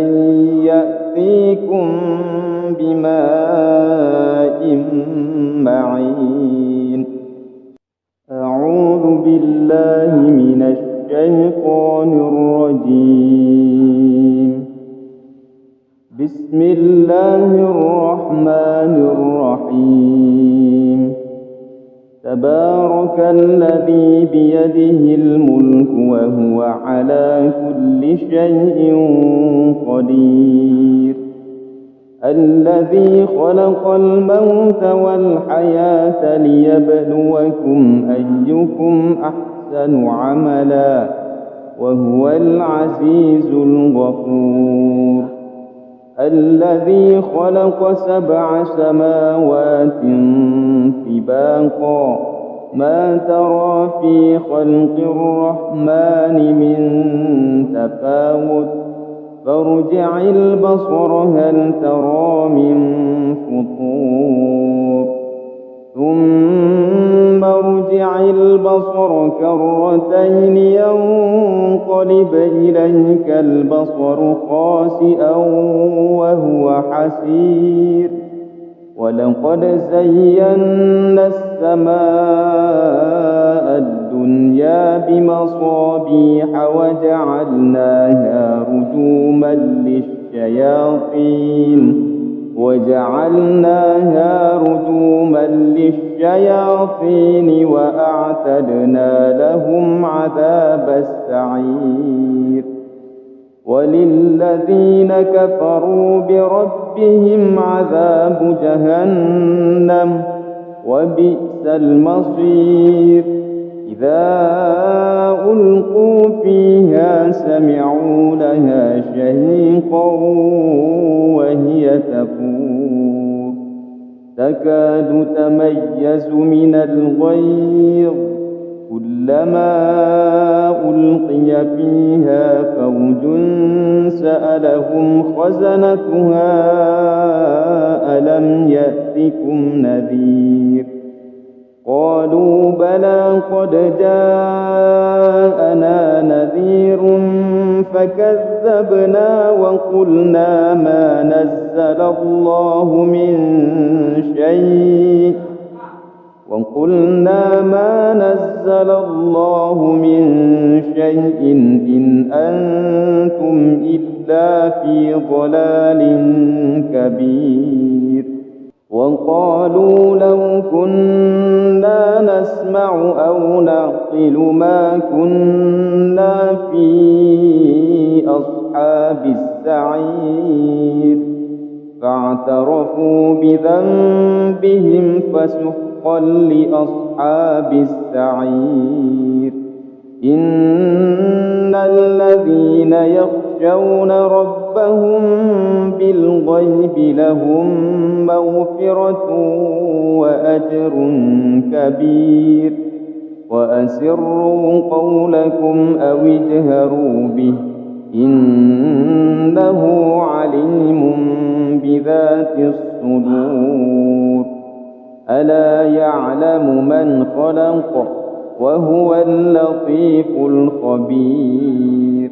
يأتيكم بماء معين. أعوذ بالله من الشيطان الرجيم. بسم الله الرحمن الرحيم. تبارك الذي بيده الملك وهو على كل شيء قدير. الذي خلق الموت والحياة ليبلوكم أيكم أحسن عملا وهو العزيز الغفور. الذي خلق 7 سماوات طباقا ما ترى في خلق الرحمن من تفاوت فارجع البصر هل ترى من فطور ثم ارجع البصر كرتين ينقلب إليك البصر خاسئا وهو حسير. ولقد زينا السماء الدنيا بمصابيح وجعلناها رجوما للشياطين وأعتدنا لهم عذاب السعير. وللذين كفروا بربهم عذاب جهنم وبئس المصير. إذا ألقوا فيها سمعوا لها شهيقا وهي تفور تكاد تميز من الغيظ كلما ألقي فيها فوج سألهم خزنتها ألم يأتكم نذير قالوا بلى قد جاءنا نذير فكذبنا وقلنا ما نزل الله من شيء إن أنتم إلا في ضلال كبير. وقالوا لو كنا نسمع أو نعقل ما كنا في أصحاب السعير فاعترفوا بذنبهم فسحقا لأصحاب السعير. إن الذين يخشون ربهم بالغيب لهم مغفرة وأجر كبير. وأسروا قولكم أو اجهروا به إنه عليم بذات الصدور. ألا يعلم من خلق وهو اللطيف الخبير.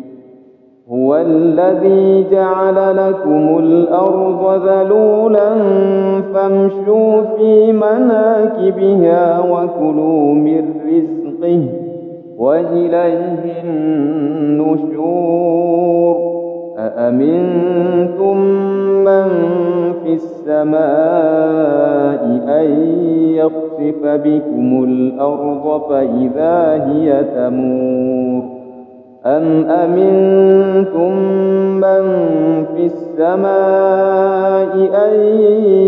هو الذي جعل لكم الأرض ذلولا فامشوا في مناكبها وكلوا من رزقه وإليه النشور. أأمنتم من في السماء أن يخسف بكم الأرض فإذا هي تمور أم أمنتم من في السماء أن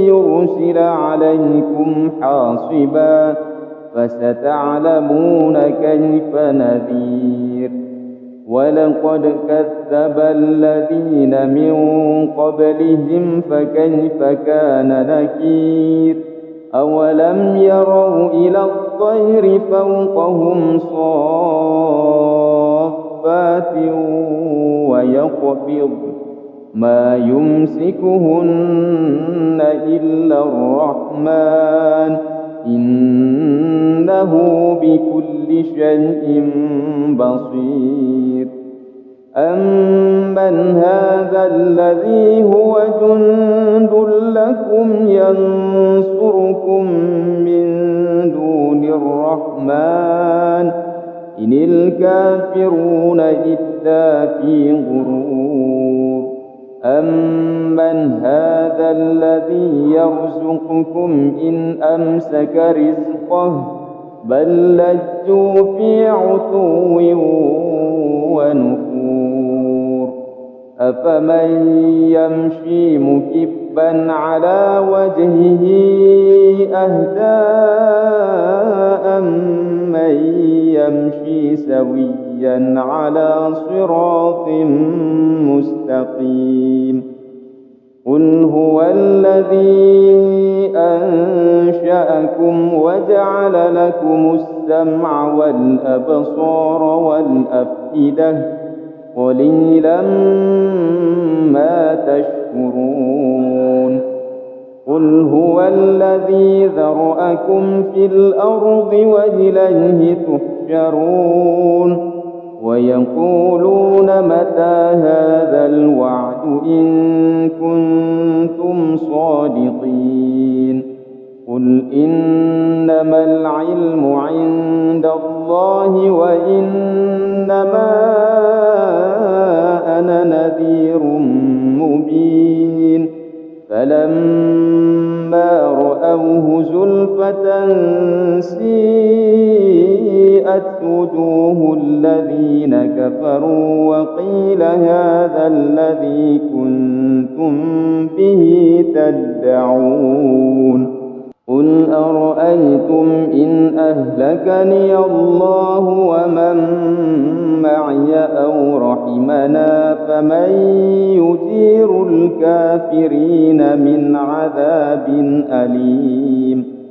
يرسل عليكم حاصبا فستعلمون كيف نذير. ولقد كذب الذين من قبلهم فكيف كان نكير. أولم يروا إلى الطير فوقهم صافات ويقبض ما يمسكهن إلا الرحمن إنه بكل شيء بصير أمن هذا الذي هو جند لكم ينصركم من دون الرحمن إن الكافرون إلا في غرور أمن هذا الذي يرزقكم إن أمسك رزقه بل لجوا في عتو ونفور أفمن يمشي مكبا على وجهه أهدى أمن يمشي سويا على صراط مستقيم قل هو الذي أنشأكم وجعل لكم السمع والأبصار والأفئدة قليلا ما تشكرون قل هو الذي ذرأكم في الأرض وإليه تحشرون ويقولون متى هذا الوعد إن كنتم صادقين قل إنما العلم عند الله وإنما أنا نذير مبين فلما رأوه زلفة سيئت وجوه الذين كفروا وقيل هذا الذي كنتم به تدعون قل أرأيتم إن أهلكني الله ومن معي أو رحمنا فمن يجير الكافرين من عذاب أليم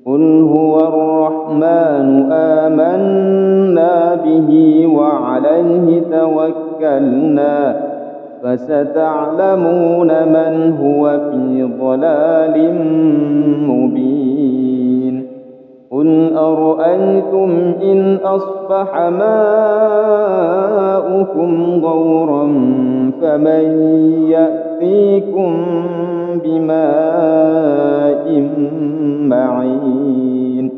قل هو الرحمن آمنا به وعليه توكلنا فستعلمون من هو في ضلال مبين قل أرأيتم إن أصبح ماؤكم غورا فمن يأتيكم بماء معين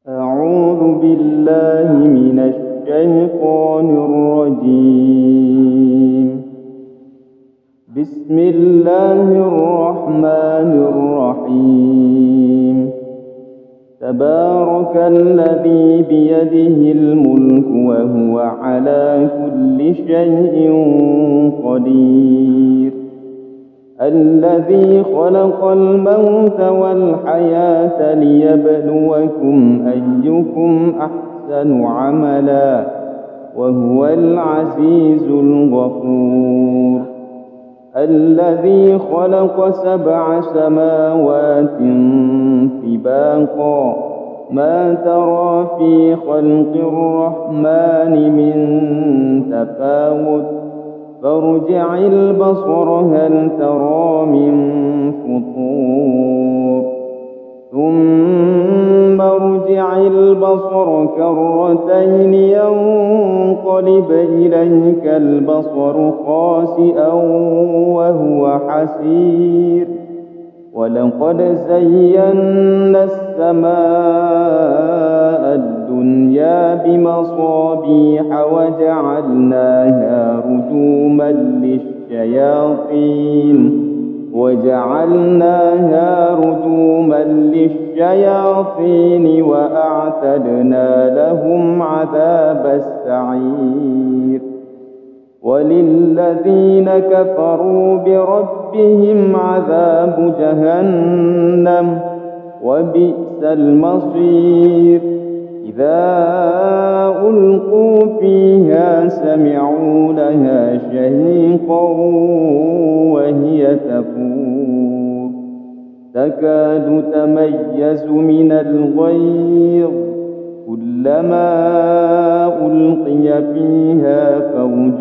أعوذ بالله من الشيطان الرجيم بسم الله الرحمن الرحيم تبارك الذي بيده الملك وهو على كل شيء قدير الذي خلق الموت والحياة ليبلوكم أيكم أحسن عملا وهو العزيز الغفور الذي خلق 7 سماوات طباقا ما ترى في خلق الرحمن من تفاوت فارجع البصر هل ترى من فطور ثم ارجع البصر كرتين ينقلب إليك البصر خاسئا وهو حسير ولقد زينا السماء الدنيا بمصابيح وجعلناها رجوما للشياطين وأعتدنا لهم عذاب السعير وللذين كفروا بربهم عذاب جهنم وبئس المصير إذا ألقوا فيها سمعوا لها شهيقا وهي تفور تكاد تميز من الغيظ كلما ألقي فيها فوج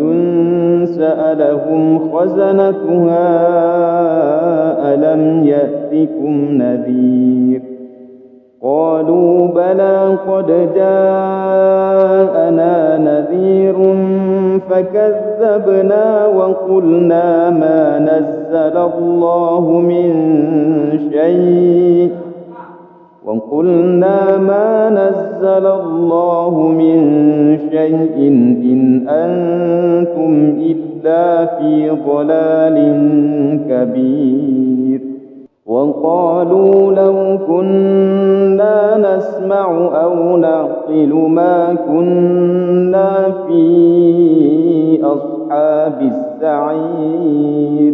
سألهم خزنتها ألم يأتكم نذير قالوا بلى قد جاءنا نذير فكذبنا وقلنا ما نزل الله من شيء إن أنتم إلا في ضلال كبير. وقالوا لو كنا نسمع أو نعقل ما كنا في أصحاب السعير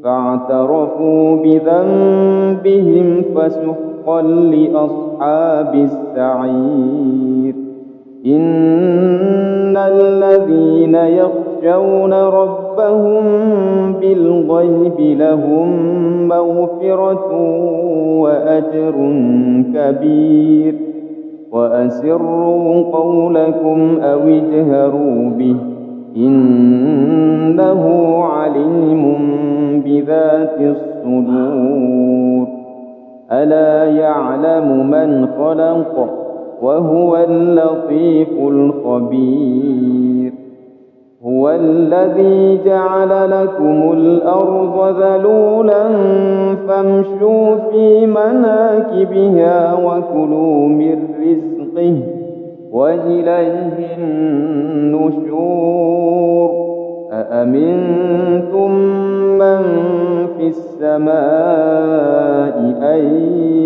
فاعترفوا بذنبهم فسحقا لأصحاب السعير. إن الذين يخشون ربهم بالغيب لهم مغفرة وأجر كبير. وأسروا قولكم أو اجهروا به إنه عليم بذات الصدور. ألا يعلم من خلق وهو اللطيف الخبير. هو الذي جعل لكم الأرض ذلولا فامشوا في مناكبها وكلوا من رزقه وإليه النشور. أأمنتم من في السماء أن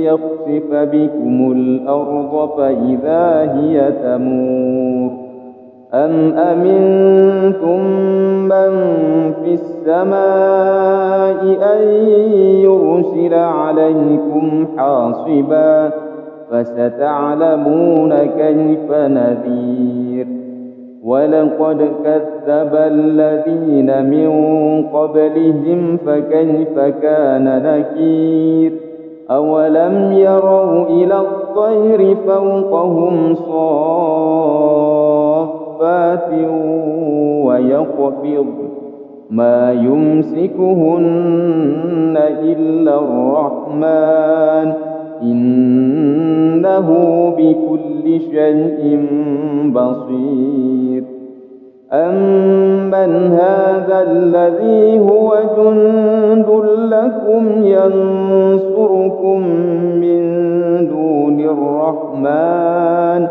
يخسف بكم الأرض فإذا هي تمور أم أمنتم من في السماء أن يرسل عليكم حاصبا فستعلمون كيف نذير. ولقد كذب الذين من قبلهم فكيف كان نكير. أولم يروا إلى الطير فوقهم صافات ويقبض ما يمسكهن إلا الرحمن إنه بكل شيء بصير. أمن هذا الذي هو جند لكم ينصركم من دون الرحمن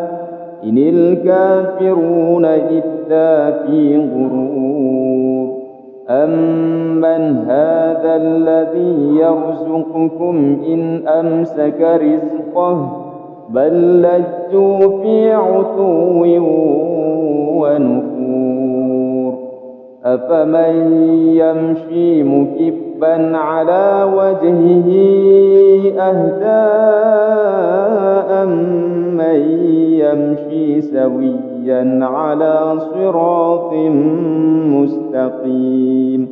إن الكافرون إلا في غرور. أمن هذا الذي يرزقكم إن أمسك رزقه بل لجوا في عتو ونفور. أفمن يمشي مكبا على وجهه أهدى أمن يمشي سويا على صراط مستقيم.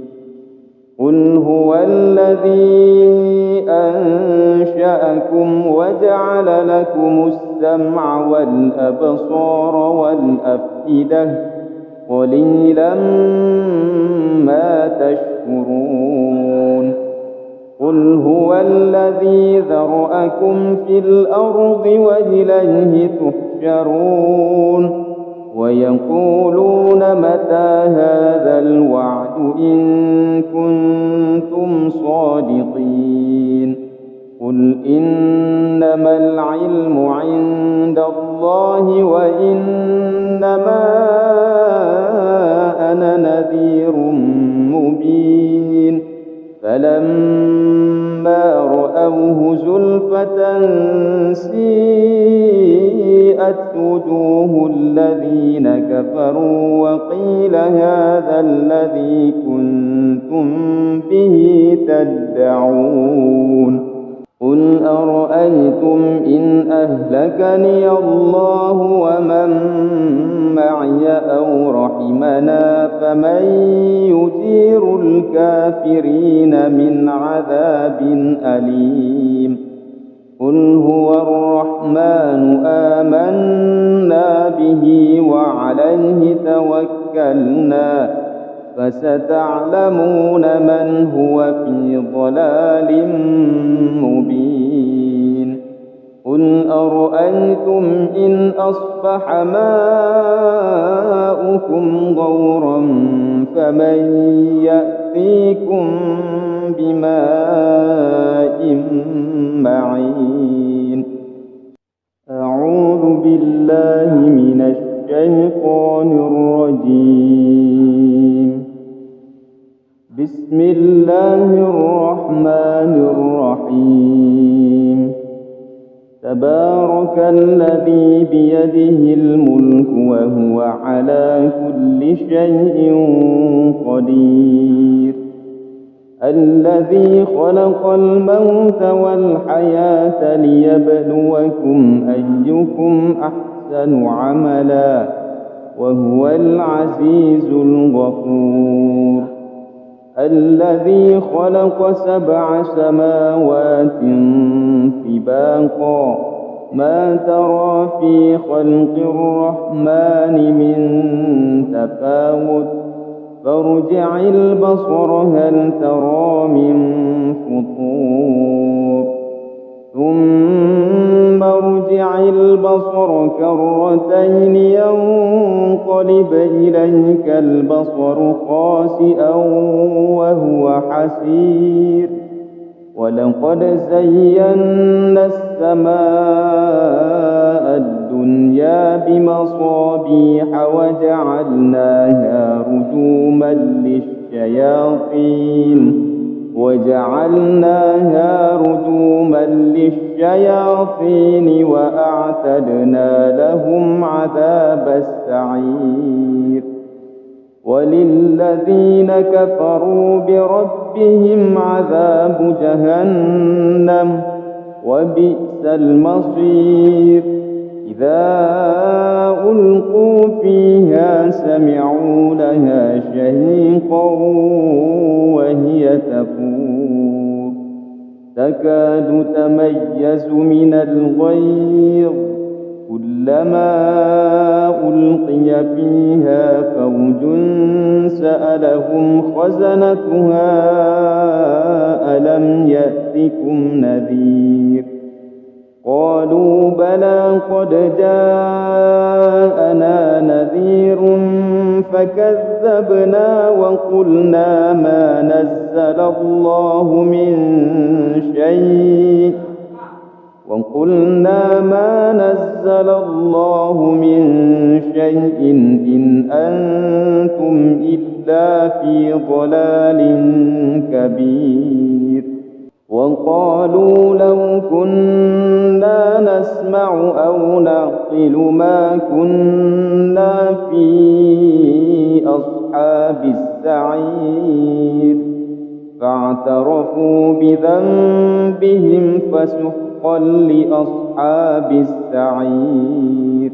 قل هو الذي أنشأكم وجعل لكم السمع والأبصار والأفئدة قليلا ما تشكرون. قل هو الذي ذرأكم في الأرض وإليه تحشرون. ويقولون متى هذا الوعد إن كنتم صادقين. قل إنما العلم عند الله وإنما أنا نذير مبين. فلما رأوه زلفة سيئت وجوه الذين كفروا وقيل هذا الذي كنتم به تدعون. قل أرأيتم إن أهلكني الله ومن معي أو رحمنا فمن يجير الكافرين من عذاب أليم. قل هو الرحمن آمنا به وعليه توكلنا فستعلمون من هو في ضلال مبين. قل أرأيتم إن أصبح ماؤكم غورا فمن يأتيكم بماء معين. أعوذ بالله من الشيطان الرجيم. بسم الله الرحمن الرحيم. تبارك الذي بيده الملك وهو على كل شيء قدير. الذي خلق الموت والحياة ليبلوكم أيكم أحسن عملا وهو العزيز الغفور. الذي خلق 7 سماوات طباقا ما ترى في خلق الرحمن من تفاوت فارجع البصر هل ترى من فطور ثم ارجع البصر كرتين ينقلب إليك البصر خاسئا وهو حسير. ولقد زينا السماء الدنيا بمصابيح وجعلناها رجوما للشياطين وأعتدنا لهم عذاب السعير. وللذين كفروا بربهم عذاب جهنم وبئس المصير. إذا ألقوا فيها سمعوا لها شهيقا وهي تفور تكاد تميز من الغيظ كلما ألقي فيها فوج سألهم خزنتها ألم يأتكم نذير قالوا بلى قد جاءنا نذير فكذبنا وقلنا ما نزل الله من شيء إن أنتم إلا في ضلال كبير. وقالوا لو كنا نسمع أو نعقل ما كنا في أصحاب السعير فاعترفوا بذنبهم فسحقا لأصحاب السعير.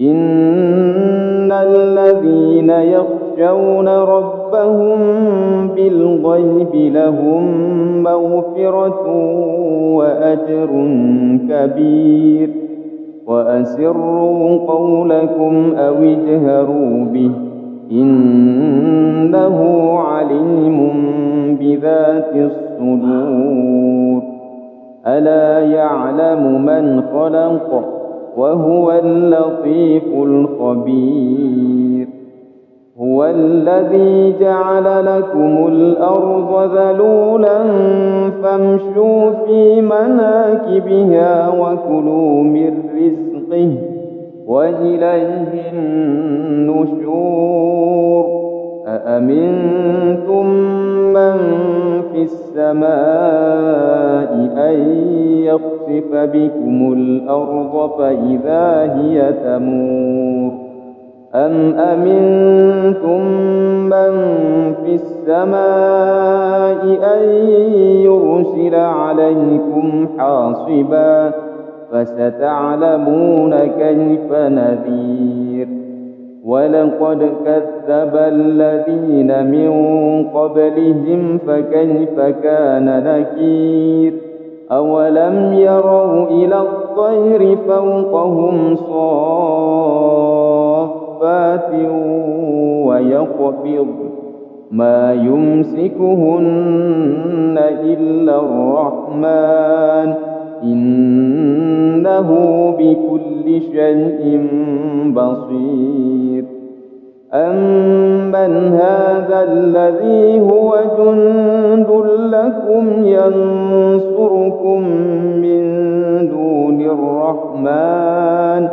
إن الذين يخشون ربهم بالغيب لهم مغفرة وأجر كبير. وأسروا قولكم أو اجهروا به إنه عليم بذات الصدور. ألا يعلم من خلق وهو اللطيف الخبير. هو الذي جعل لكم الأرض ذلولا فامشوا في مناكبها وكلوا من رزقه وإليه النشور. أأمنتم من في السماء أن يخسف بكم الأرض فإذا هي تمور أم أمنتم من في السماء أن يرسل عليكم حاصبا فستعلمون كيف نذير. ولقد كذب الذين من قبلهم فكيف كان نكير. أولم يروا إلى الطير فوقهم صافات ويقبض ما يمسكهن إلا الرحمن إنه بكل شيء بصير أمن هذا الذي هو جند لكم ينصركم من دون الرحمن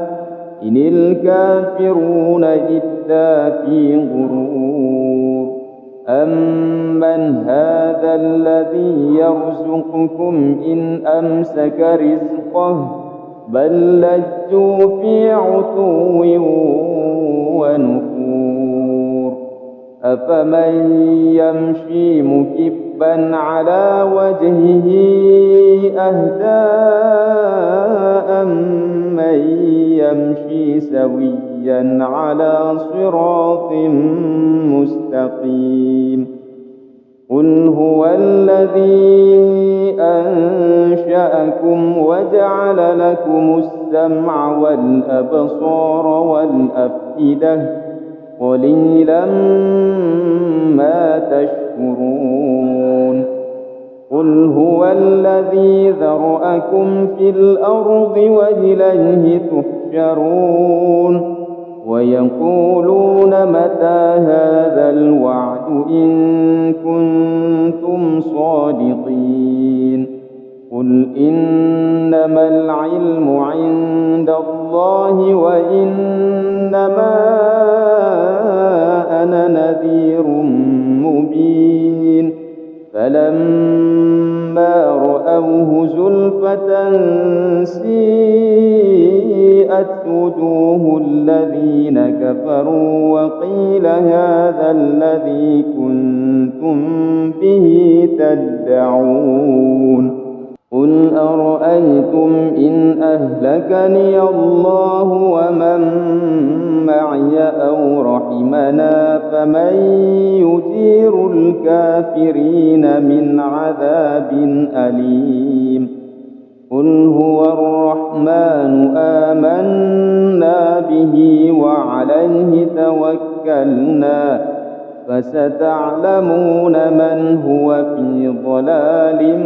إن الكافرون إلا في غرور أمن هذا الذي يرزقكم إن أمسك رزقه بل لجوا في عتو ونفور أفمن يمشي مكبا على وجهه أهدى أمن يمشي سويا على صراط مستقيم قل هو الذي أنشأكم وجعل لكم السمع والأبصار والأفئدة قليلا ما تشكرون قل هو الذي ذرأكم في الأرض وإليه تحشرون ويقولون متى هذا الوعد إن كنتم صادقين قل إنما العلم عند الله وإنما أنا نذير مبين فلما رأوه زلفة سيئت وجوه الذين كفروا وقيل هذا الذي كنتم به تدعون قل أرأيتم إن أهلكني الله ومن معي أو رحمنا فمن يجير الكافرين من عذاب أليم قل هو الرحمن آمنا به وعليه توكلنا فستعلمون من هو في ضلال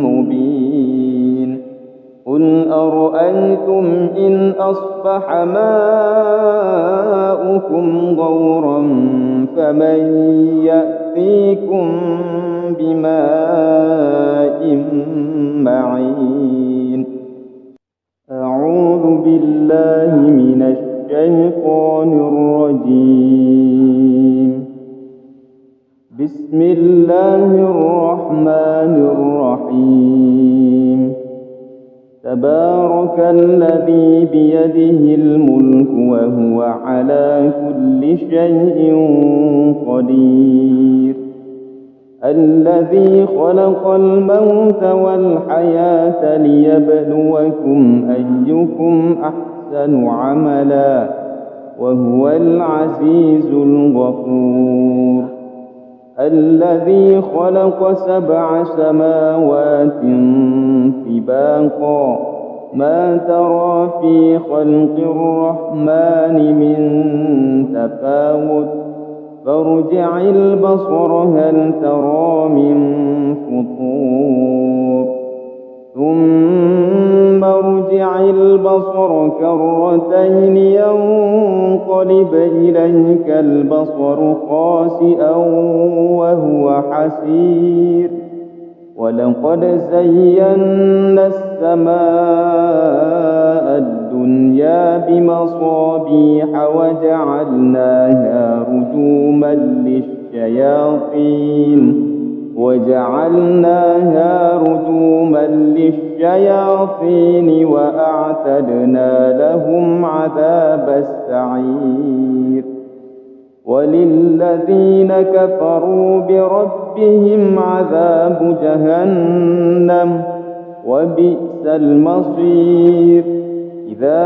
مبين قل أرأيتم إن أصبح ماؤكم غورا فمن يأتيكم بماء معين أعوذ بالله من الشيطان الرجيم بسم الله الرحمن الرحيم تبارك الذي بيده الملك وهو على كل شيء قدير الذي خلق الموت والحياة ليبلوكم أيكم أحسن عملا وهو العزيز الغفور الذي خلق 7 سماوات طباقا ما ترى في خلق الرحمن من تفاوت فارجع البصر هل ترى من فطور ثم ارجع البصر كرتين ينقلب إليك البصر خاسئا وهو حسير ولقد زينا السماء الدنيا بمصابيح وجعلناها رجوما للشياطين وأعتدنا لهم عذاب السعير وللذين كفروا بربهم عذاب جهنم وبئس المصير إذا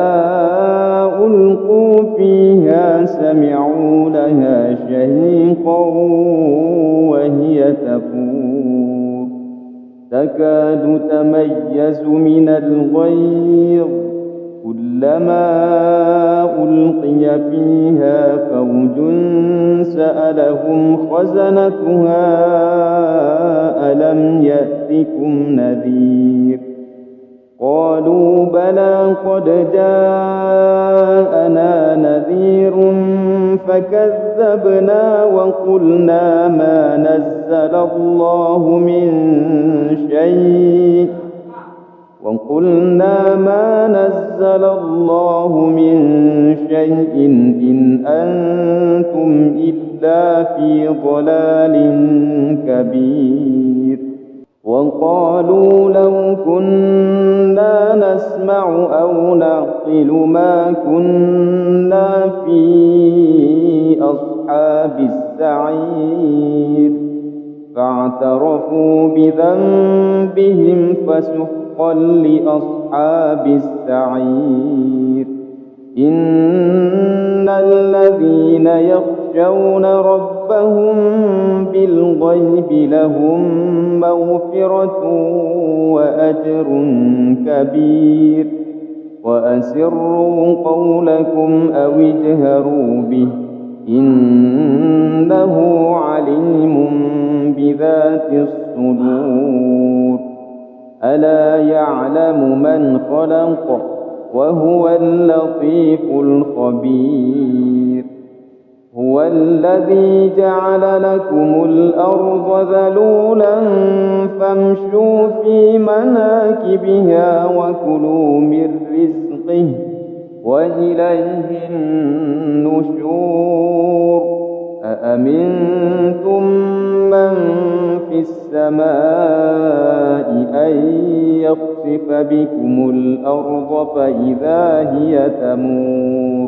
ألقوا فيها سمعوا لها شهيقا وهي تفور تكاد تميز من الغيظ كلما ألقي فيها فوج سألهم خزنتها ألم يأتكم نذير قالوا بلى قد جاءنا نذير فكذبنا وقلنا ما نزل الله من شيء إن أنتم إلا في ضلال كبير. وقالوا لو كنا نسمع أو نعقل ما كنا في أصحاب السعير فاعترفوا بذنبهم فسحقا لأصحاب السعير. إن الذين يخشون ربهم بالغيب لهم مغفرة وأجر كبير. وأسروا قولكم أو اجهروا به إنه عليم بذات الصدور. ألا يعلم من خلق وهو اللطيف الخبير. هو الذي جعل لكم الأرض ذلولا فامشوا في مناكبها وكلوا من رزقه وإليه النشور. أأمنتم من في السماء أن يخسف بكم الأرض فإذا هي تمور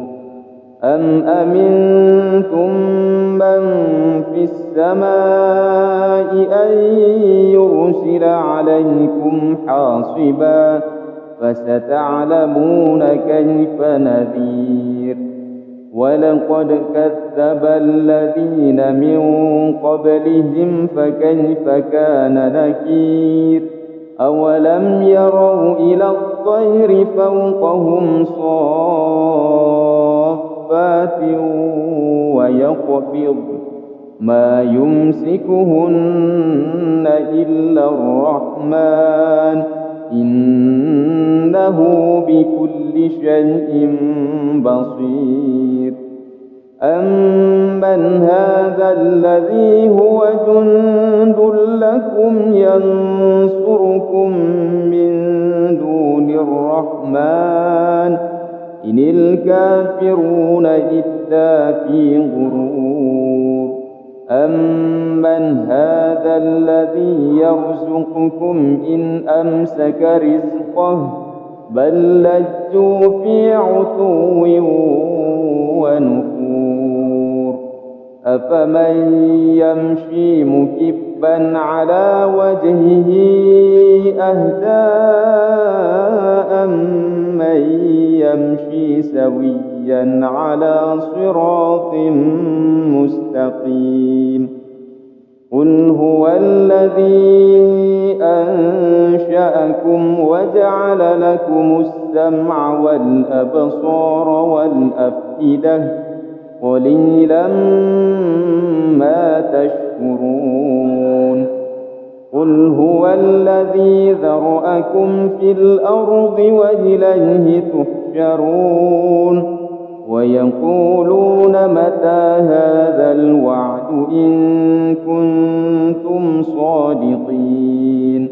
أم أمنتم من في السماء أن يرسل عليكم حاصبا فستعلمون كيف نذير. ولقد كذب الذين من قبلهم فكيف كان نكير. أولم يروا إلى الطير فوقهم صافات ويقبض ما يمسكهن إلا الرحمن إنه بكل شيء بصير. أمن هذا الذي هو جند لكم ينصركم من دون الرحمن إن الكافرون إلا في غرور. أمن هذا الذي يرزقكم إن أمسك رزقه بل لجوا في عتو ونفور. أفمن يمشي مكبا على وجهه أهدى أمن يمشي سويا على صراط مستقيم. قل هو الذي أنشأكم وجعل لكم السمع والأبصار والأفئدة قليلا ما تشكرون. قل هو الذي ذرأكم في الأرض وإليه تحشرون. ويقولون متى هذا الوعد إن كنتم صادقين.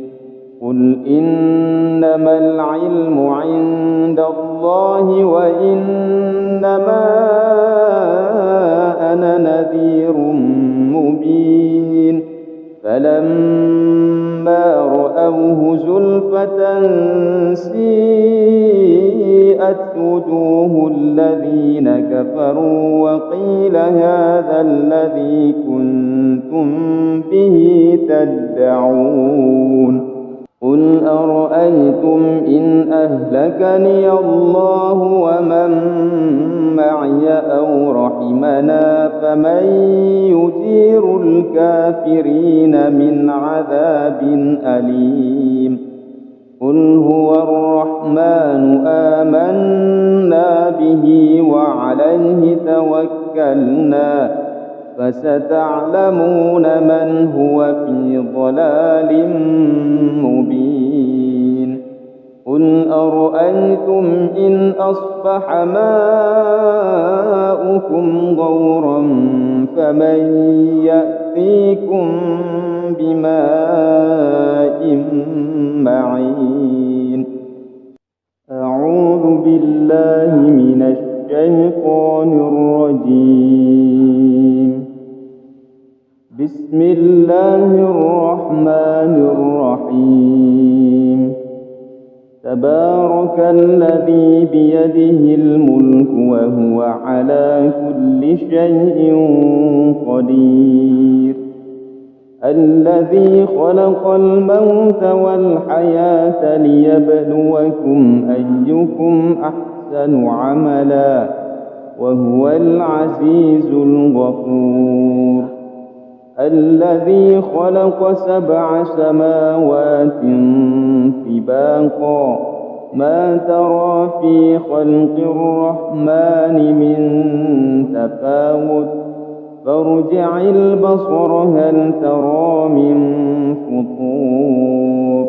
قل إنما العلم عند الله وإنما أنا نذير مبين. فلما رأوه زلفة سيئت وجوه الذين كفروا وقيل هذا الذي كنتم به تدعون. قل أرأيتم إن أهلكني الله ومن معي أو رحمنا فمن يجير الكافرين من عذاب أليم. قل هو الرحمن آمنا به وعليه توكلنا فستعلمون من هو في ضلال مبين. قل أرأيتم إن أصبح ماؤكم غورا فمن يأتيكم بماء معين. أعوذ بالله من الشيطان الرجيم. بسم الله الرحمن الرحيم. تبارك الذي بيده الملك وهو على كل شيء قدير. الذي خلق الموت والحياة ليبلوكم أيكم أحسن عملا وهو العزيز الغفور. الذي خلق 7 سماوات طباقا ما ترى في خلق الرحمن من تفاوت فارجع البصر هل ترى من فطور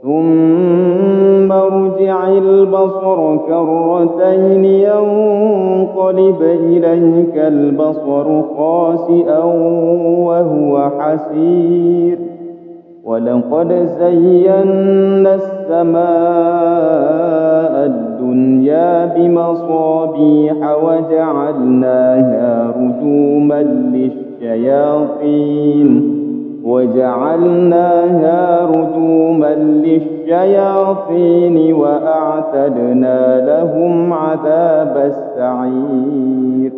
ثم ارجع البصر كرتين ينقلب إليك البصر خاسئا وهو حسير. ولقد زينا السماء الدنيا بمصابيح وجعلناها رجوما للشياطين وأعتدنا لهم عذاب السعير.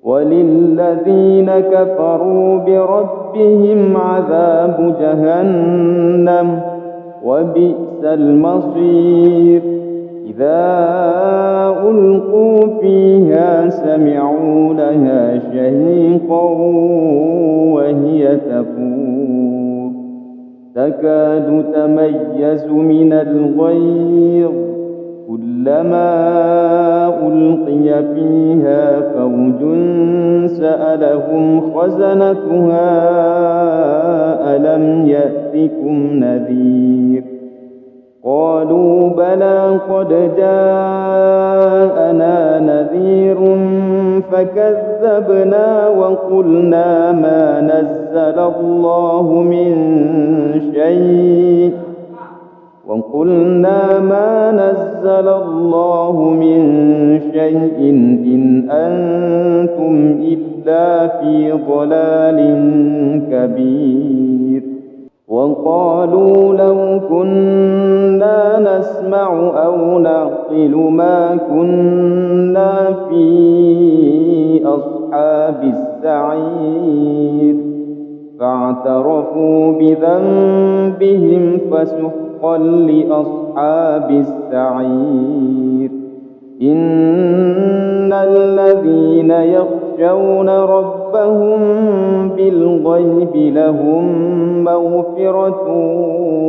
وللذين كفروا بربهم عذاب جهنم وبئس المصير. إذا ألقوا فيها سمعوا لها شهيقا وهي تفور تكاد تميز من الغيظ كلما ألقي فيها فوج سألهم خزنتها ألم يأتكم نذير قالوا بلى قد جاءنا نذير فكذبنا وقلنا ما نزل الله من شيء إن أنتم إلا في ضلال كبير. وقالوا لو كنا نسمع أو نعقل ما كنا في أصحاب السعير فاعترفوا بذنبهم فسحقا لأصحاب السعير. إن الذين يخشون ربهم بالغيب لهم مغفرة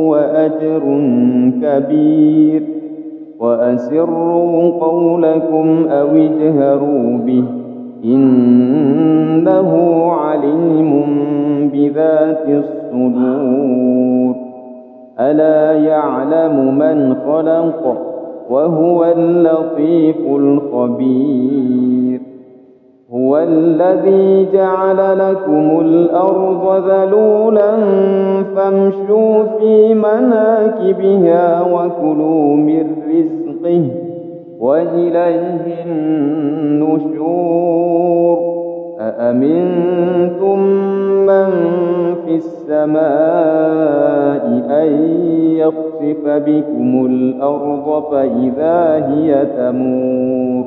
وأجر كبير. وأسروا قولكم أو اجهروا به إنه عليم بذات الصدور. ألا يعلم من خلق وهو اللطيف الخبير. هو الذي جعل لكم الأرض ذلولا فامشوا في مناكبها وكلوا من رزقه وإليه النشور. أأمنتم من في السماء أن يخسف بكم الأرض فإذا هي تمور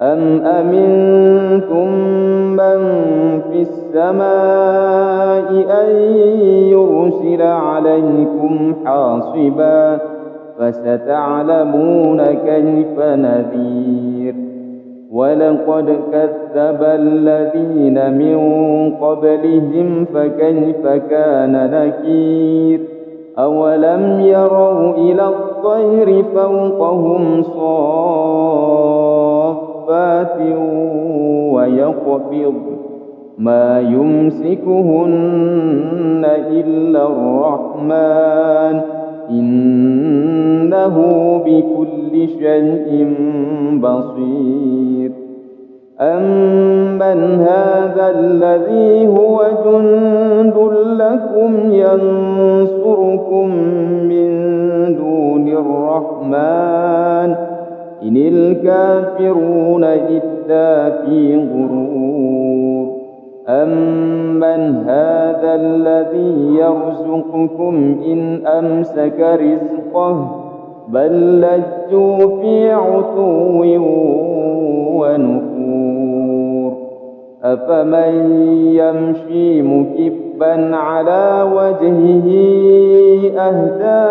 أم أمنتم من في السماء أن يرسل عليكم حاصبا فستعلمون كيف نذير. ولقد كذب الذين من قبلهم فكيف كان نكير. أولم يروا إلى الطير فوقهم صافات ويقبض ما يمسكهن إلا الرحمن إنه بكل شيء بصير. أمن هذا الذي هو جند لكم ينصركم من دون الرحمن إن الكافرون إلا في غرور. أمن هذا الذي يرزقكم إن أمسك رزقه بل لجوا في عتو ونفور. أفمن يمشي مكبا على وجهه أهدى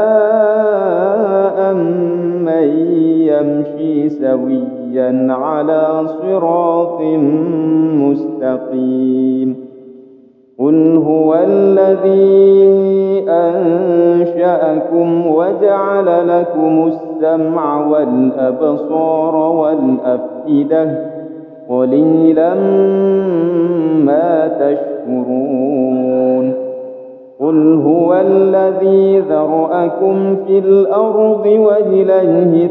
أمن يمشي سويا على صراط مستقيم. قل هو الذي أنشأكم وجعل لكم السمع والأبصار والأفئدة قليلا ما تشكرون. قل هو الذي ذرأكم في الأرض وإليه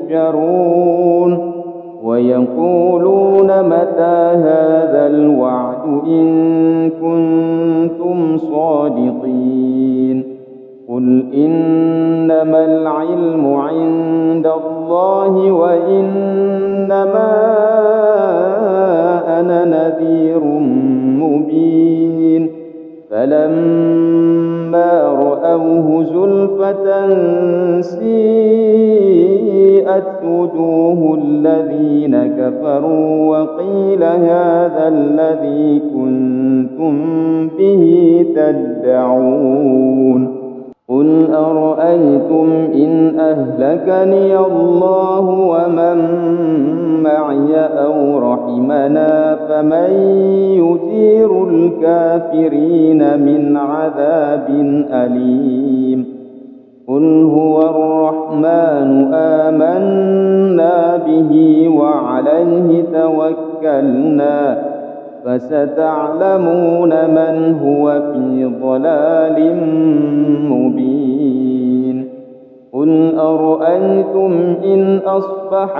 تحشرون. ويقولون متى هذا الوعد إن كنتم صادقين. قل إنما العلم عند الله وإنما أنا نذير مبين. فلما رأوه زلفة سيئت وجوه الذين كفروا وقيل هذا الذي كنتم به تدعون. قل أرأيتم إن أهلكني الله ومن معي أو رحمنا فمن يجير الكافرين من عذاب أليم. قل هو الرحمن آمنا به وعليه توكلنا فستعلمون من هو في ضلال مبين. قل أرأيتم إن أصبح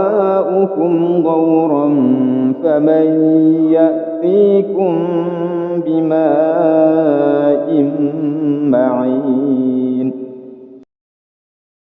ماؤكم غورا فمن يأتيكم بماء